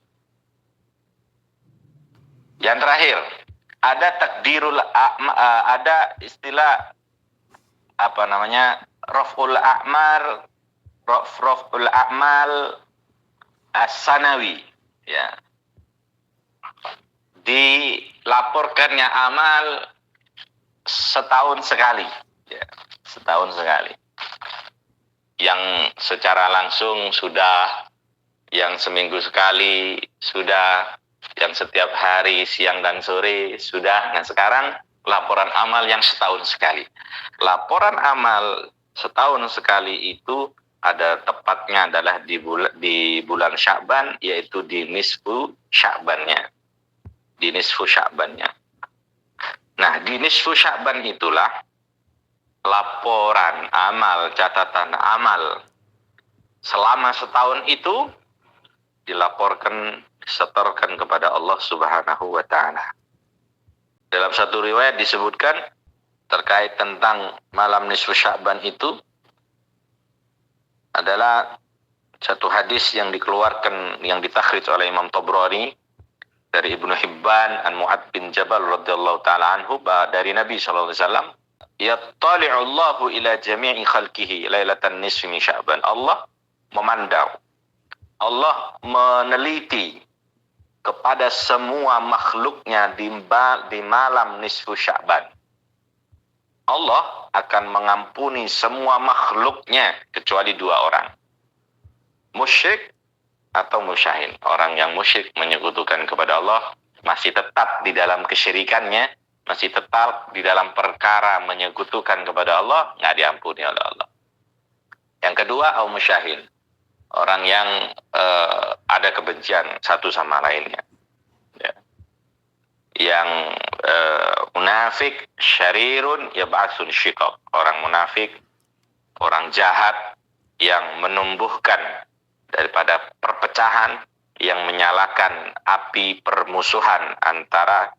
Yang terakhir, ada takdirul ada istilah raf'ul a'mal as-sanawi, ya. Dilaporkannya amal setahun sekali, ya, setahun sekali. Yang secara langsung sudah, yang seminggu sekali sudah, yang setiap hari siang dan sore sudah. Nah, sekarang laporan amal yang setahun sekali. Laporan amal setahun sekali itu ada tepatnya adalah di bulan Sya'ban, yaitu di nisfu Sya'bannya. Di nisfu Sya'bannya. Nah, di nisfu Sya'ban itulah laporan amal, catatan amal selama setahun itu disetorkan kepada Allah Subhanahu wa taala. Dalam satu riwayat disebutkan terkait tentang malam nisfu Sya'ban itu adalah satu hadis yang dikeluarkan, yang ditakhrij oleh Imam Tabrani dari Ibnu Hibban an Mu'ad bin Jabal radhiyallahu taala anhu, dari Nabi sallallahu alaihi wasallam, yattali'u Allahu ila jami'i khalqihi lailatan nisfi min Sya'ban. Allah memandang, Allah meneliti kepada semua makhluknya di malam nisfu Sya'ban. Allah akan mengampuni semua makhluknya kecuali dua orang, musyrik atau musyahin. Orang yang musyrik menyekutukan kepada Allah, masih tetap di dalam kesyirikannya, masih tetap di dalam perkara menyekutukan kepada Allah, nggak diampuni oleh Allah. Yang kedua, au musyahin, orang yang ada kebencian satu sama lainnya, ya. Yang munafik, syarirun yab'atsun syiqaq, orang munafik, orang jahat yang menumbuhkan daripada perpecahan, yang menyalakan api permusuhan antara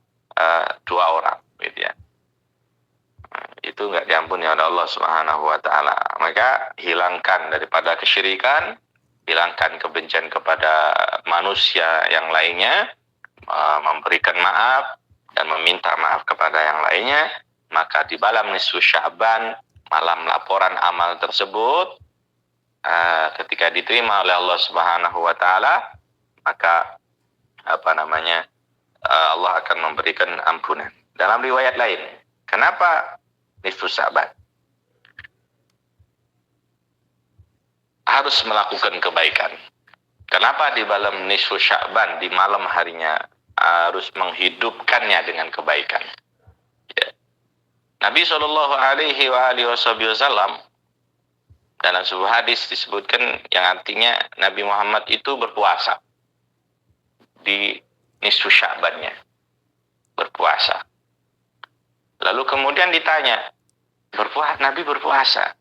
dua orang, gitu ya. Itu nggak diampuni oleh Allah Subhanahu wa taala. Maka hilangkan daripada kesyirikan, hilangkan kebencian kepada manusia yang lainnya, memberikan maaf dan meminta maaf kepada yang lainnya. Maka di malam nisfu Sya'ban, malam laporan amal tersebut, ketika diterima oleh Allah Subhanahu wa taala, maka Allah akan memberikan ampunan. Dalam riwayat lain, kenapa nisfu Sya'ban harus melakukan kebaikan? Kenapa di malam nisfu Sya'ban, di malam harinya, harus menghidupkannya dengan kebaikan? Ya. Nabi Shallallahu Alaihi Wasallam dalam sebuah hadis disebutkan, yang artinya Nabi Muhammad itu berpuasa di nisfu Sya'bannya, berpuasa. Lalu kemudian ditanya, Nabi berpuasa?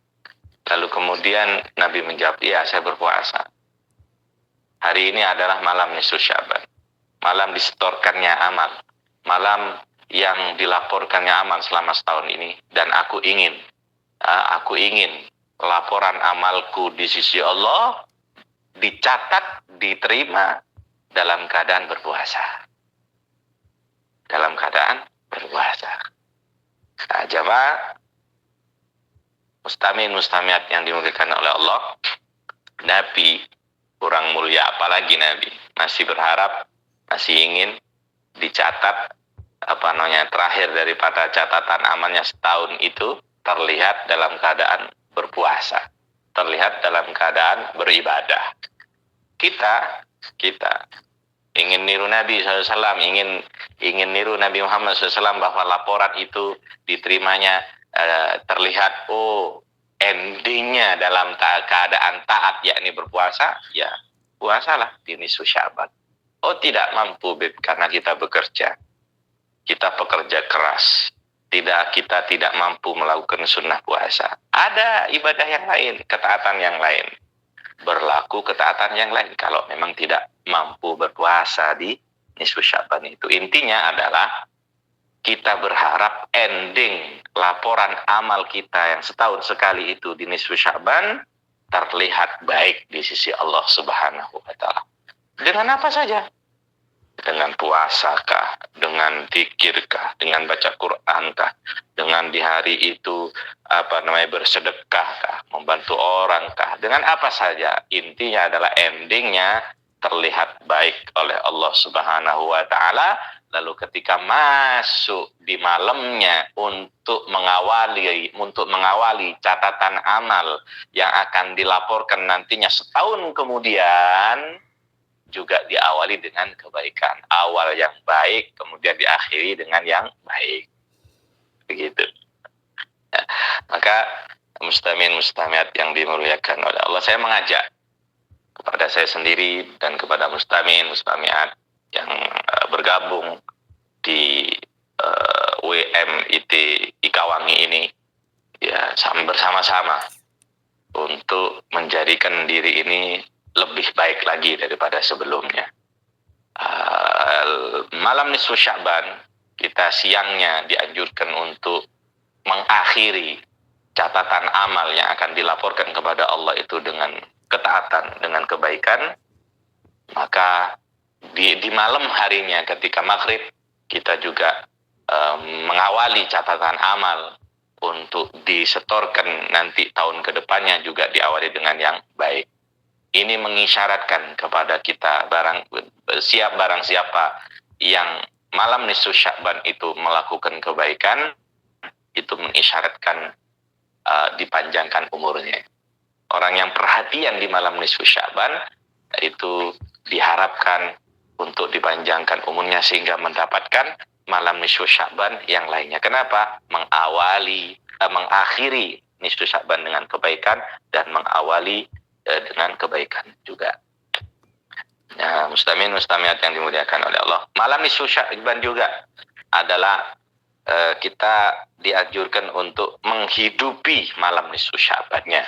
Lalu kemudian Nabi menjawab, iya, saya berpuasa. Hari ini adalah malam nisfu Sya'ban, malam disetorkannya amal, malam yang dilaporkannya amal selama setahun ini. Dan aku ingin laporan amalku di sisi Allah dicatat, diterima dalam keadaan berpuasa. Dalam keadaan berpuasa. Nah, jamaah mustamiat yang dimuliakan oleh Allah, Nabi kurang mulia apalagi Nabi masih berharap, masih ingin dicatat terakhir daripada catatan amalnya setahun itu terlihat dalam keadaan berpuasa, terlihat dalam keadaan beribadah. Kita ingin niru Nabi SAW, ingin niru Nabi Muhammad SAW bahwa laporan itu diterimanya terlihat endingnya dalam keadaan taat, yakni berpuasa, ya puasalah di nisfu Sya'ban. Tidak mampu karena kita bekerja, kita pekerja keras, kita tidak mampu melakukan sunnah puasa. Ada ibadah yang lain, ketaatan yang lain, berlaku ketaatan yang lain kalau memang tidak mampu berpuasa di nisfu Sya'ban itu. Intinya adalah kita berharap ending laporan amal kita yang setahun sekali itu di nisfu Sya'ban terlihat baik di sisi Allah Subhanahu wa Ta'ala. Dengan apa saja? Dengan puasakah, dengan zikirkah, dengan baca Qur'ankah, dengan di hari itu bersedekahkah, membantu orangkah, dengan apa saja. Intinya adalah endingnya terlihat baik oleh Allah Subhanahu wa Ta'ala. Lalu ketika masuk di malamnya untuk mengawali catatan amal yang akan dilaporkan nantinya setahun kemudian, juga diawali dengan kebaikan. Awal yang baik, kemudian diakhiri dengan yang baik. Begitu. Ya, maka mustami'at yang dimuliakan oleh Allah, saya mengajak kepada saya sendiri dan kepada mustami'at yang bergabung di WMIT Ikawangi ini, ya, bersama-sama untuk menjadikan diri ini lebih baik lagi daripada sebelumnya. Malam nisfu Sya'ban, kita siangnya dianjurkan untuk mengakhiri catatan amal yang akan dilaporkan kepada Allah itu dengan ketaatan, dengan kebaikan. Maka di malam harinya ketika maghrib, kita juga mengawali catatan amal untuk disetorkan nanti tahun kedepannya juga diawali dengan yang baik. Ini mengisyaratkan kepada kita barang siapa yang malam nisfu Sya'ban itu melakukan kebaikan, itu mengisyaratkan dipanjangkan umurnya. Orang yang perhatian di malam nisfu Sya'ban itu diharapkan untuk dipanjangkan umurnya sehingga mendapatkan malam nisfu Sya'ban yang lainnya. Kenapa? Mengakhiri nisfu Sya'ban dengan kebaikan dan mengawali dengan kebaikan juga. Nah, mustami'at yang dimuliakan oleh Allah, malam nisfu Sya'ban juga adalah kita dianjurkan untuk menghidupi malam nisfu Sya'bannya.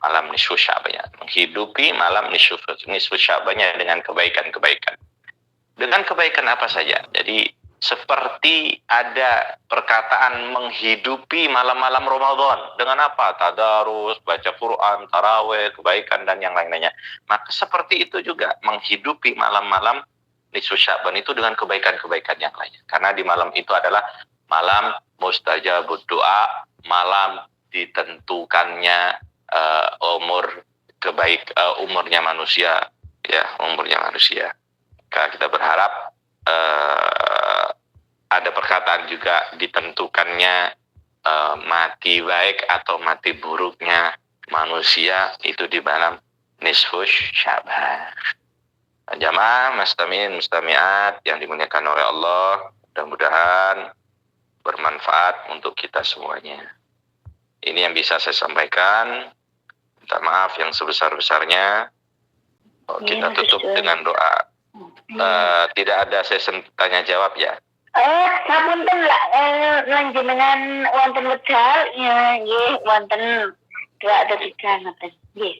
Malam nisfu Sya'bannya, menghidupi malam nisfu Sya'bannya dengan kebaikan-kebaikan. Dengan kebaikan apa saja? Jadi seperti ada perkataan menghidupi malam-malam Ramadan. Dengan apa? Tadarus, baca Quran, tarawih, kebaikan, dan yang lain-lainnya. Maka seperti itu juga menghidupi malam-malam nisfu Sya'ban itu dengan kebaikan-kebaikan yang lainnya. Karena di malam itu adalah malam mustajabud doa, malam ditentukannya umurnya manusia, ya, umurnya manusia. Kita berharap ada perkataan juga ditentukannya mati baik atau mati buruknya manusia itu di malam nisfu Sya'ban. Jamaah mustami'at yang dimuliakan oleh Allah, mudah-mudahan bermanfaat untuk kita semuanya. Ini yang bisa saya sampaikan. Minta maaf yang sebesar-besarnya. Kita tutup dengan doa. Tidak ada sesi tanya jawab, ya. Sapunten lah, lanjenengan wonten wedal, ya, nggih, wonten 2 atau 3 ngoten. Nggih.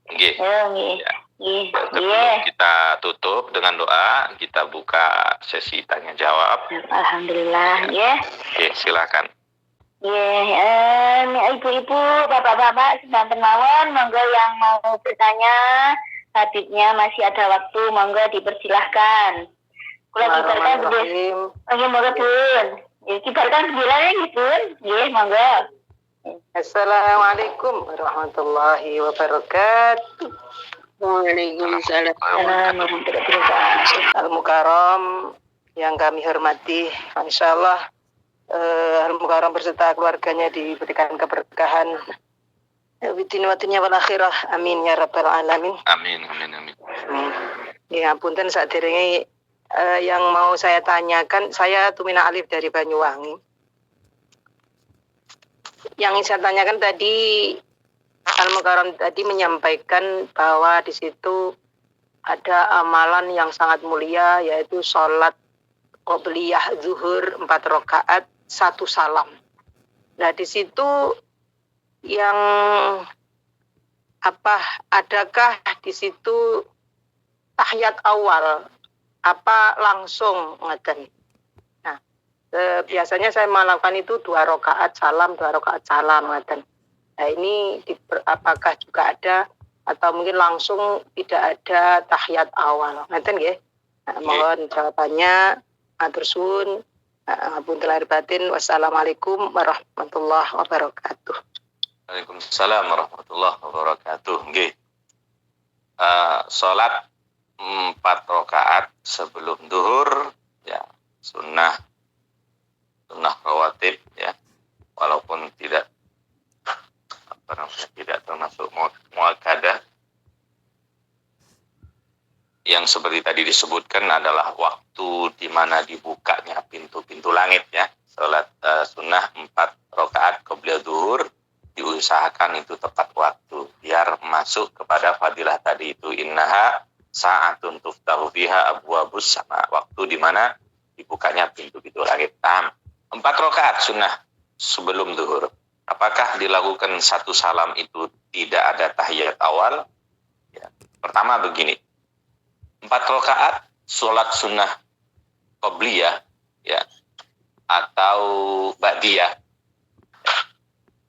Nggih. Nggih. Nggih. Sebelum kita tutup dengan doa, kita buka sesi tanya jawab. Alhamdulillah, ya. Oke, silakan. Ibu-ibu, bapak-bapak, sedanten mawon, monggo yang mau bertanya, habibnya masih ada waktu, monggo dipersilahkan. Kula kibarkan nggih. Nggih, monggo Bun. Kibarkan sembilan nggih, Bun. Nggih, monggo. Assalamualaikum warahmatullahi wabarakatuh. Waalaikumsalam warahmatullahi wabarakatuh. Al-Mukarram yang kami hormati, insyaallah Al-Mukarram berserta keluarganya diberikan keberkahan Bidin wa dunya wal akhirah. Amin ya rabbal alamin. Amin, amin, amin. Ya punten saderenge yang mau saya tanyakan, saya Tumina Alif dari Banyuwangi. Yang ingin saya tanyakan tadi, Al-Mukarram tadi menyampaikan bahwa di situ ada amalan yang sangat mulia, yaitu sholat qobliyah zuhur 4 rakaat 1 salam. Nah di situ yang adakah di situ tahiyat awal langsung ngeten? Nah biasanya saya melakukan itu 2 rakaat salam ngeten. Nah ini apakah juga ada atau mungkin langsung tidak ada tahiyat awal ngeten nggih? Nah, mohon jawabannya. Matur suwun. Ngapunten lahir batin. Wassalamualaikum warahmatullahi wabarakatuh. Waalaikumsalam warahmatullahi wabarakatuh. Nggih. Salat 4 rakaat sebelum duhur ya, sunnah rawatib ya. Walaupun tidak termasuk muakkadah. Yang seperti tadi disebutkan adalah waktu di mana dibukanya pintu-pintu langit ya. Salat sunnah 4 rakaat qobliyah zuhur diusahakan itu tepat waktu biar masuk kepada fadilah tadi itu, innaha sa'atun tuftahu fiha abwabus sama, waktu di mana dibukanya pintu-pintu langit. 4 rakaat sunnah sebelum zuhur. Apakah dilakukan 1 salam itu tidak ada tahiyat awal? Ya. Pertama begini. 4 rakaat sholat sunnah qobliyah ya, atau ba'diyah.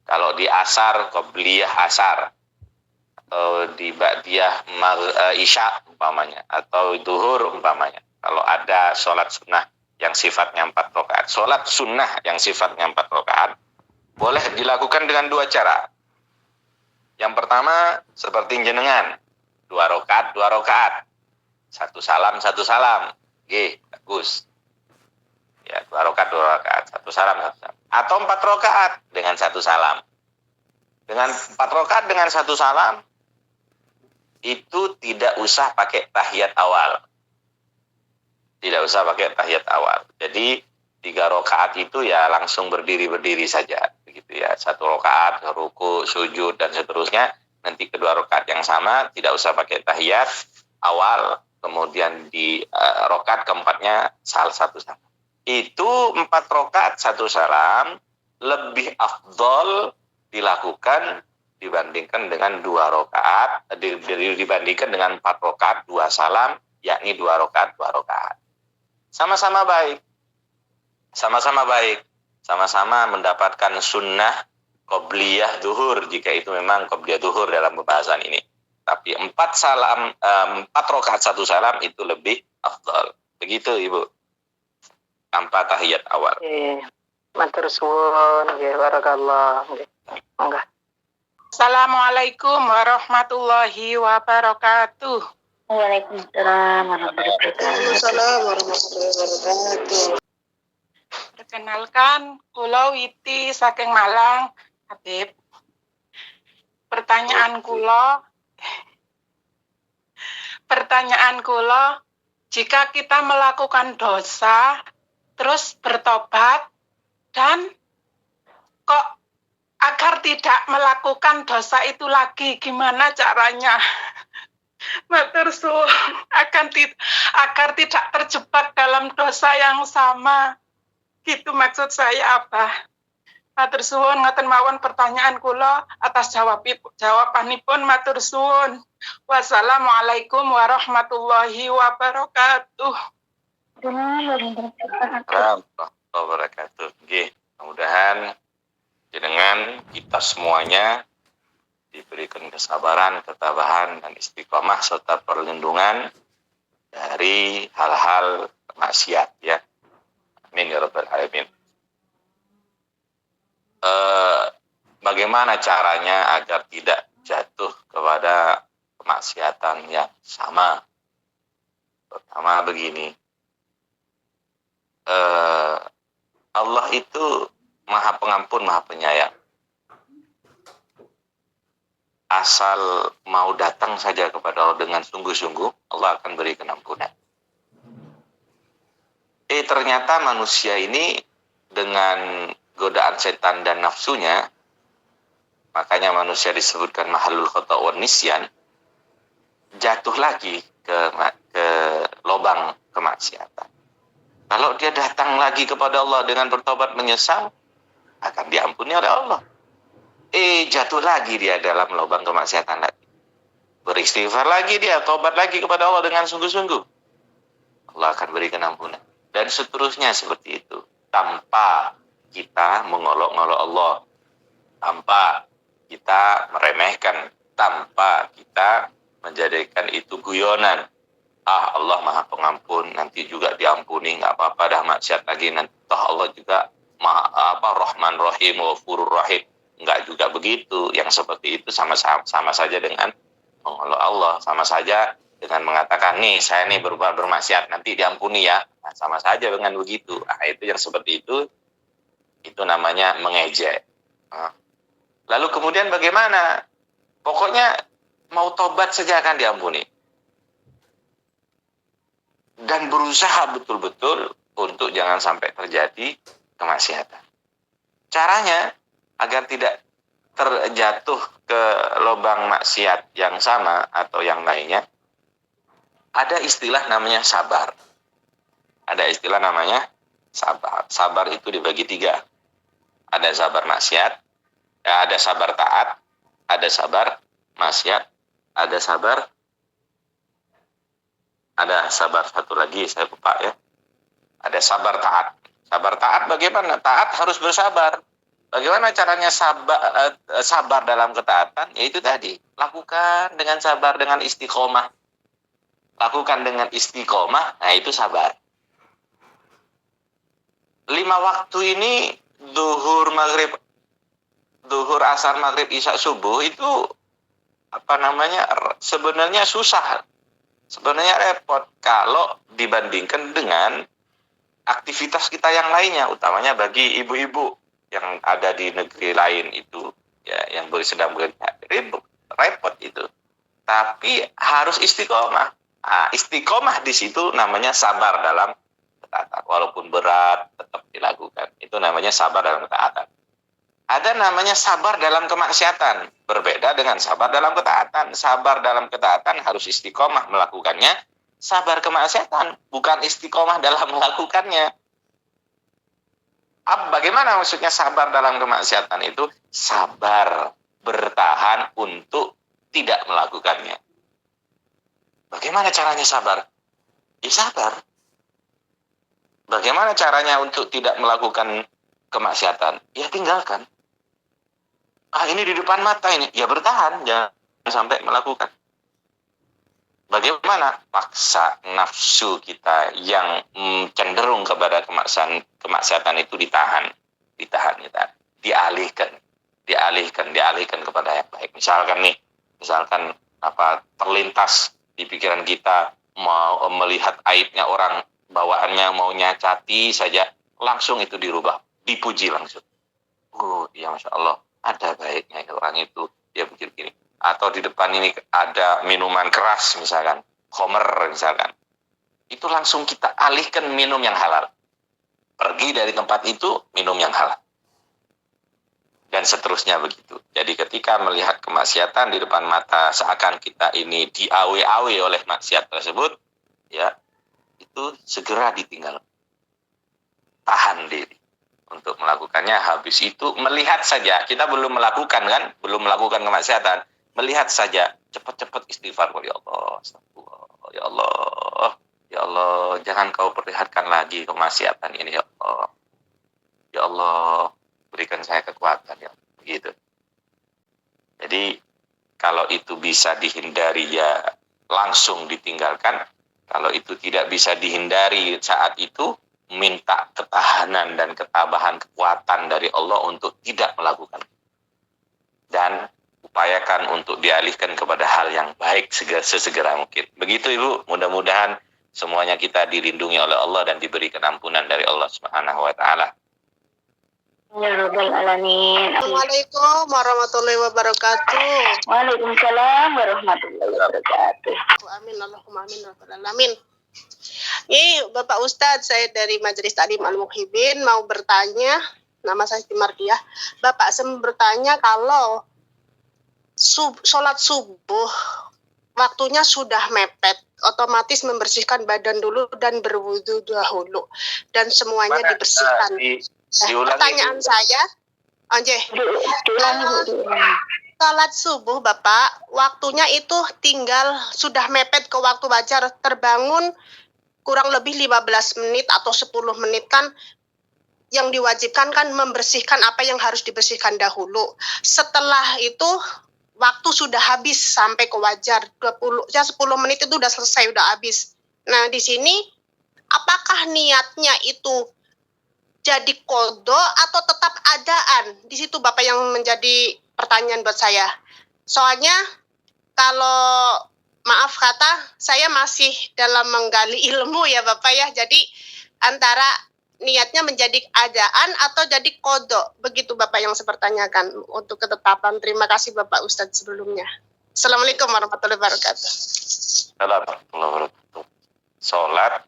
Kalau di asar qobliyah asar, atau di ba'diyah isya umpamanya, atau duhur umpamanya. Kalau ada sholat sunnah yang sifatnya 4 rakaat, sholat sunnah yang sifatnya 4 rakaat boleh dilakukan dengan 2 cara. Yang pertama seperti jenengan, 2 rakaat. 1 salam. Bagus. Ya, 2 rakaat, 1 salam. Atau 4 rakaat dengan 1 salam. Dengan 4 rakaat dengan 1 salam, itu tidak usah pakai tahiyat awal. Jadi 3 rakaat itu ya langsung berdiri saja. Begitu ya. 1 rakaat, ruku, sujud, dan seterusnya. Nanti kedua rakaat yang sama, tidak usah pakai tahiyat awal. Kemudian di rakaat keempatnya salah 1 salam. Itu 4 rakaat 1 salam lebih afdol dilakukan dibandingkan dengan 2 rakaat, dibandingkan dengan 4 rakaat 2 salam, yakni 2 rakaat. Sama-sama baik. Sama-sama mendapatkan sunnah qobliyah zuhur jika itu memang qobliyah zuhur dalam pembahasan ini. Tapi 4 rakaat 1 salam itu lebih afdal. Begitu Ibu. Tanpa tahiyat awal. Matur suwun, barakallah. Monggo. Assalamualaikum warahmatullahi wabarakatuh. Waalaikumsalam warahmatullahi wabarakatuh. Perkenalkan, kula Witi saking Malang, Habib. Pertanyaan kula, jika kita melakukan dosa, terus bertobat, dan kok agar tidak melakukan dosa itu lagi, gimana caranya? Matur suwun, agar tidak terjebak dalam dosa yang sama. Gitu maksud saya, Abah. Matur suwun, ngoten mawon pertanyaan kula, atas jawabanipun matur suwun. Wassalamualaikum warahmatullahi wabarakatuh. Wabarakatuh. Nggih, mudah-mudahan jenengan kita semuanya diberikan kesabaran, ketabahan, dan istiqomah serta perlindungan dari hal-hal maksiat ya. Amin ya rabbal alamin. Bagaimana caranya agar tidak jatuh kepada kemaksiatan yang sama? Pertama begini, Allah itu Maha Pengampun, Maha Penyayang. asal mau datang saja kepada Allah dengan sungguh-sungguh, Allah akan berikan ampunan. Ternyata manusia ini dengan godaan setan dan nafsunya, makanya manusia disebutkan mahalul khata' wan nisyan, jatuh lagi ke lubang kemaksiatan. Kalau dia datang lagi kepada Allah dengan bertobat menyesal, akan diampuni oleh Allah. Jatuh lagi dia dalam lubang kemaksiatan lagi. Beristighfar lagi dia, tobat lagi kepada Allah dengan sungguh-sungguh, Allah akan berikan ampunan. Dan seterusnya seperti itu. Tanpa kita mengolok-ngolok Allah. Tanpa kita meremehkan. Tanpa kita menjadikan itu guyonan. Allah maha pengampun, nanti juga diampuni, nggak apa-apa dah maksiat lagi. Nanti Allah juga Rahman Rahim, Ghafurur Rahim. Enggak juga begitu. Yang seperti itu sama saja dengan mengolok Allah. Sama saja dengan mengatakan, nih saya nih bermaksiat, nanti diampuni ya. Nah, sama saja dengan begitu. Nah, itu yang seperti itu namanya mengejek. Lalu kemudian bagaimana? Pokoknya mau tobat saja akan diampuni. Dan berusaha betul-betul untuk jangan sampai terjadi kemaksiatan. Caranya agar tidak terjatuh ke lubang maksiat yang sama atau yang lainnya, ada istilah namanya sabar. Ada istilah namanya sabar. Sabar itu dibagi 3. Ada sabar maksiat, ada sabar taat, ada sabar maksiat, ada sabar satu lagi saya lupa ya. Ada sabar taat. Sabar taat bagaimana? Taat harus bersabar. Bagaimana caranya sabar dalam ketaatan? Yaitu tadi, lakukan dengan sabar, dengan istiqomah. Lakukan dengan istiqomah, nah itu sabar. 5 waktu ini, zuhur, maghrib, zuhur, asar, maghrib, isya, subuh itu sebenarnya susah. Sebenarnya repot kalau dibandingkan dengan aktivitas kita yang lainnya, utamanya bagi ibu-ibu yang ada di negeri lain itu, ya, yang sedang bekerja, repot itu. Tapi harus istiqomah. Istiqomah di situ namanya sabar dalam ketaatan. Walaupun berat, tetap dilakukan. Itu namanya sabar dalam ketaatan. Ada namanya sabar dalam kemaksiatan. Berbeda dengan sabar dalam ketaatan. Sabar dalam ketaatan harus istiqomah melakukannya. Sabar kemaksiatan bukan istiqomah dalam melakukannya. Bagaimana maksudnya sabar dalam kemaksiatan itu? Sabar bertahan untuk tidak melakukannya. Bagaimana caranya sabar? Ya sabar. Bagaimana caranya untuk tidak melakukan kemaksiatan? Ya tinggalkan. Ini di depan mata ini. Ya bertahan, jangan sampai melakukan. Bagaimana? Paksa nafsu kita yang cenderung kepada kemaksiatan itu ditahan kita. Dialihkan kepada yang baik. Misalkan terlintas di pikiran kita mau melihat aibnya orang, bawaannya mau nyacati saja, langsung itu dirubah, dipuji langsung. Ya Masya Allah, ada baiknya orang itu, dia begini. Atau di depan ini ada minuman keras misalkan, khamr misalkan. Itu langsung kita alihkan minum yang halal. Pergi dari tempat itu, minum yang halal. Dan seterusnya begitu. Jadi ketika melihat kemaksiatan di depan mata, seakan kita ini diawe-awe oleh maksiat tersebut, ya, itu segera ditinggal. Tahan diri untuk melakukannya. Habis itu melihat saja, kita belum melakukan kan, belum melakukan kemaksiatan, melihat saja, cepat-cepat istighfar, ya Allah, astagfirullah, ya Allah, jangan kau perlihatkan lagi kemaksiatan ini, ya Allah. Ya Allah, berikan saya kekuatan, ya, begitu. Jadi kalau itu bisa dihindari, ya langsung ditinggalkan. Kalau itu tidak bisa dihindari saat itu, minta ketahanan dan ketabahan, kekuatan dari Allah untuk tidak melakukan. Dan upayakan untuk dialihkan kepada hal yang baik sesegera mungkin. Begitu Ibu, mudah-mudahan semuanya kita dilindungi oleh Allah dan diberikan ampunan dari Allah Subhanahu wa taala. Ya Rabbal Alamin. Assalamualaikum warahmatullahi wabarakatuh. Waalaikumsalam warahmatullahi wabarakatuh. Amin, Allahumma amin, Rabbal Alamin. Ini Bapak Ustadz, saya dari Majelis Taklim Al-Muhibin mau bertanya, nama saya Siti Mardiah. Bapak, saya mau bertanya kalau sholat subuh waktunya sudah mepet, otomatis membersihkan badan dulu dan berwudu dahulu dan semuanya dibersihkan. Pertanyaan saya, sholat subuh Bapak, waktunya itu tinggal sudah mepet ke waktu wajar, terbangun kurang lebih 15 menit atau 10 menit kan, yang diwajibkan kan membersihkan apa yang harus dibersihkan dahulu. Setelah itu waktu sudah habis sampai ke wajar 10 menit itu udah selesai, udah habis. Nah, di sini apakah niatnya itu jadi qadha atau tetap adaan? Di situ Bapak yang menjadi pertanyaan buat saya. Soalnya kalau maaf kata, saya masih dalam menggali ilmu ya Bapak ya. Jadi antara niatnya menjadi adaan atau jadi qadha. Begitu Bapak yang saya pertanyakan untuk ketetapan. Terima kasih Bapak Ustadz sebelumnya. Assalamualaikum warahmatullahi wabarakatuh. Assalamualaikum warahmatullahi wabarakatuh. Sholat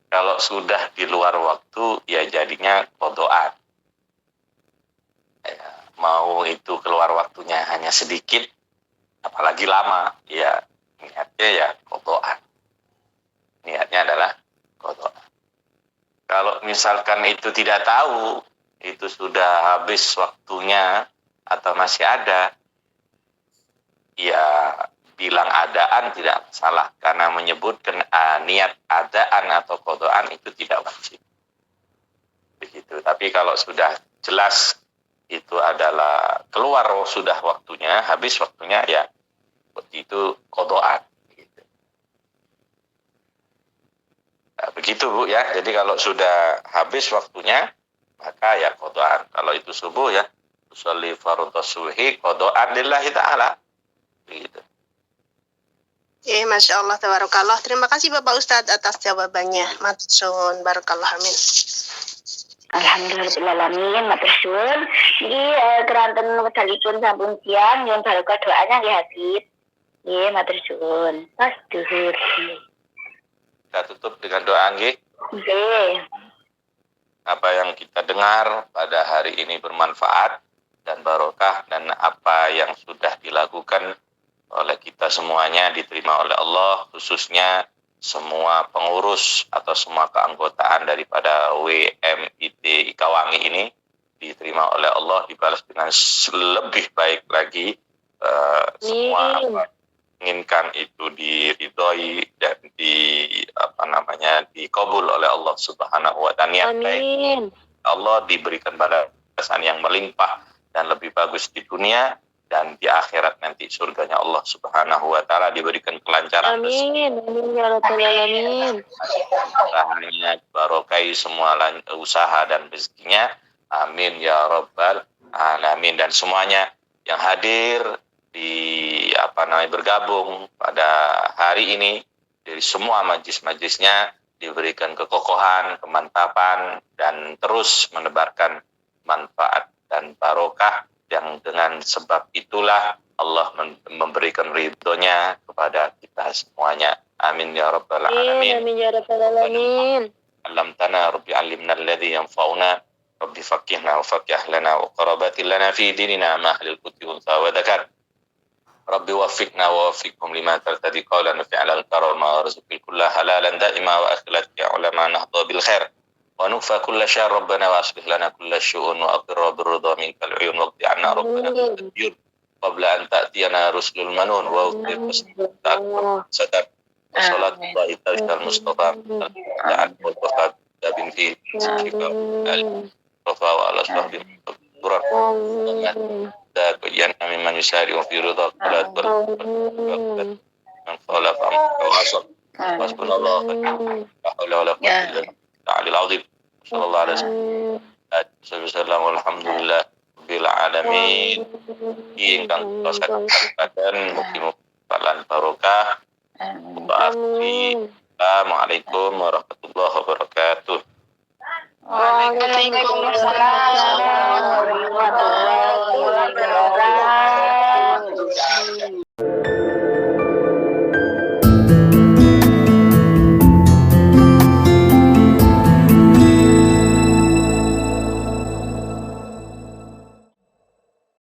kalau sudah di luar waktu ya jadinya qadhaan. Ya, mau itu keluar waktunya hanya sedikit, apalagi lama, ya niatnya ya qadhaan. Niatnya adalah qadhaan. Kalau misalkan itu tidak tahu, itu sudah habis waktunya atau masih ada, ya bilang adaan tidak salah, karena menyebutkan niat adaan atau qadhaan itu tidak wajib. Begitu. Tapi kalau sudah jelas itu adalah keluar sudah waktunya, habis waktunya, ya itu qadhaan. Nah, begitu Bu ya. Jadi kalau sudah habis waktunya maka ya qadhaan. Kalau itu subuh ya, usolli fardhu subhi qadhaan lillahi ta'ala. Begitu. Masya Allah, tabarakallah. Terima kasih Bapak Ustadz atas jawabannya. Matur barakallah, amin. Alhamdulillahirrahmanirrahim. Matur suwun. Iki keranten wedalipun sampun siang, nyuwun barokah doanya nggih Habib. Nggih, matur suwun. Pas duhur. Kita tutup dengan doa nggih. Nggih. Apa yang kita dengar pada hari ini bermanfaat dan barokah, dan apa yang sudah dilakukan oleh kita semuanya diterima oleh Allah, khususnya semua pengurus atau semua keanggotaan daripada WMIT Ikawangi ini diterima oleh Allah, dibalas dengan lebih baik lagi. Semua apa inginkan itu diridhoi dan dikabul oleh Allah Subhanahu wa ta'ala. Amin. Allah diberikan balasan yang melimpah dan lebih bagus di dunia, dan di akhirat nanti surganya Allah Subhanahu wa ta'ala, diberikan kelancaran. Amin. Amin ya rabbal alamin. Usahanya barokai semua usaha dan rezekinya. Amin ya rabbal alamin. Dan semuanya yang hadir di bergabung pada hari ini dari semua majlis-majlisnya diberikan kekokohan, kemantapan, dan terus menebarkan manfaat dan barokah, yang dengan sebab itulah Allah memberikan ridhonya kepada kita semuanya. Amin ya rabbal alamin. Amin ya rabbal alamin. Allamtana rabbi alimna alladhi yanfa'una rabbi faqihna wa faqih lana wa qarabatin lana fi dinina ma ahlil kutub wa dzakar. Rabbi waffiqna wa waffiqhum lima tartadi qawlan fi'lan karama warzuqil kulla halalan da'ima wa akhilat ya ulama nahda bil khair. ونكفى كل شر ربنا واصلح لنا كل الشؤون واقر بالرضا منك العيون واقض عنا ربنا كل الديون قبل ان تاتينا رسل المنون واغفر ستر وصلاه الله تعالى المصطفى عن والوفاة بنتي المصطفى وعلى صحبه الدرر ذاك ممن يسارع في رضاك ولا تولد من خالف امرك وعصى وحسبنا الله لا حول ولا قوه الا بالله العلي العظيم. Sallallahu alaihi wasallam. Alhamdulillah bil alamin. Ingkang tosaken badan mugi-mugi palan barokah. Assalamualaikum warahmatullahi wabarakatuh. Waalaikumsalam. warahmatullahi wabarakatuh.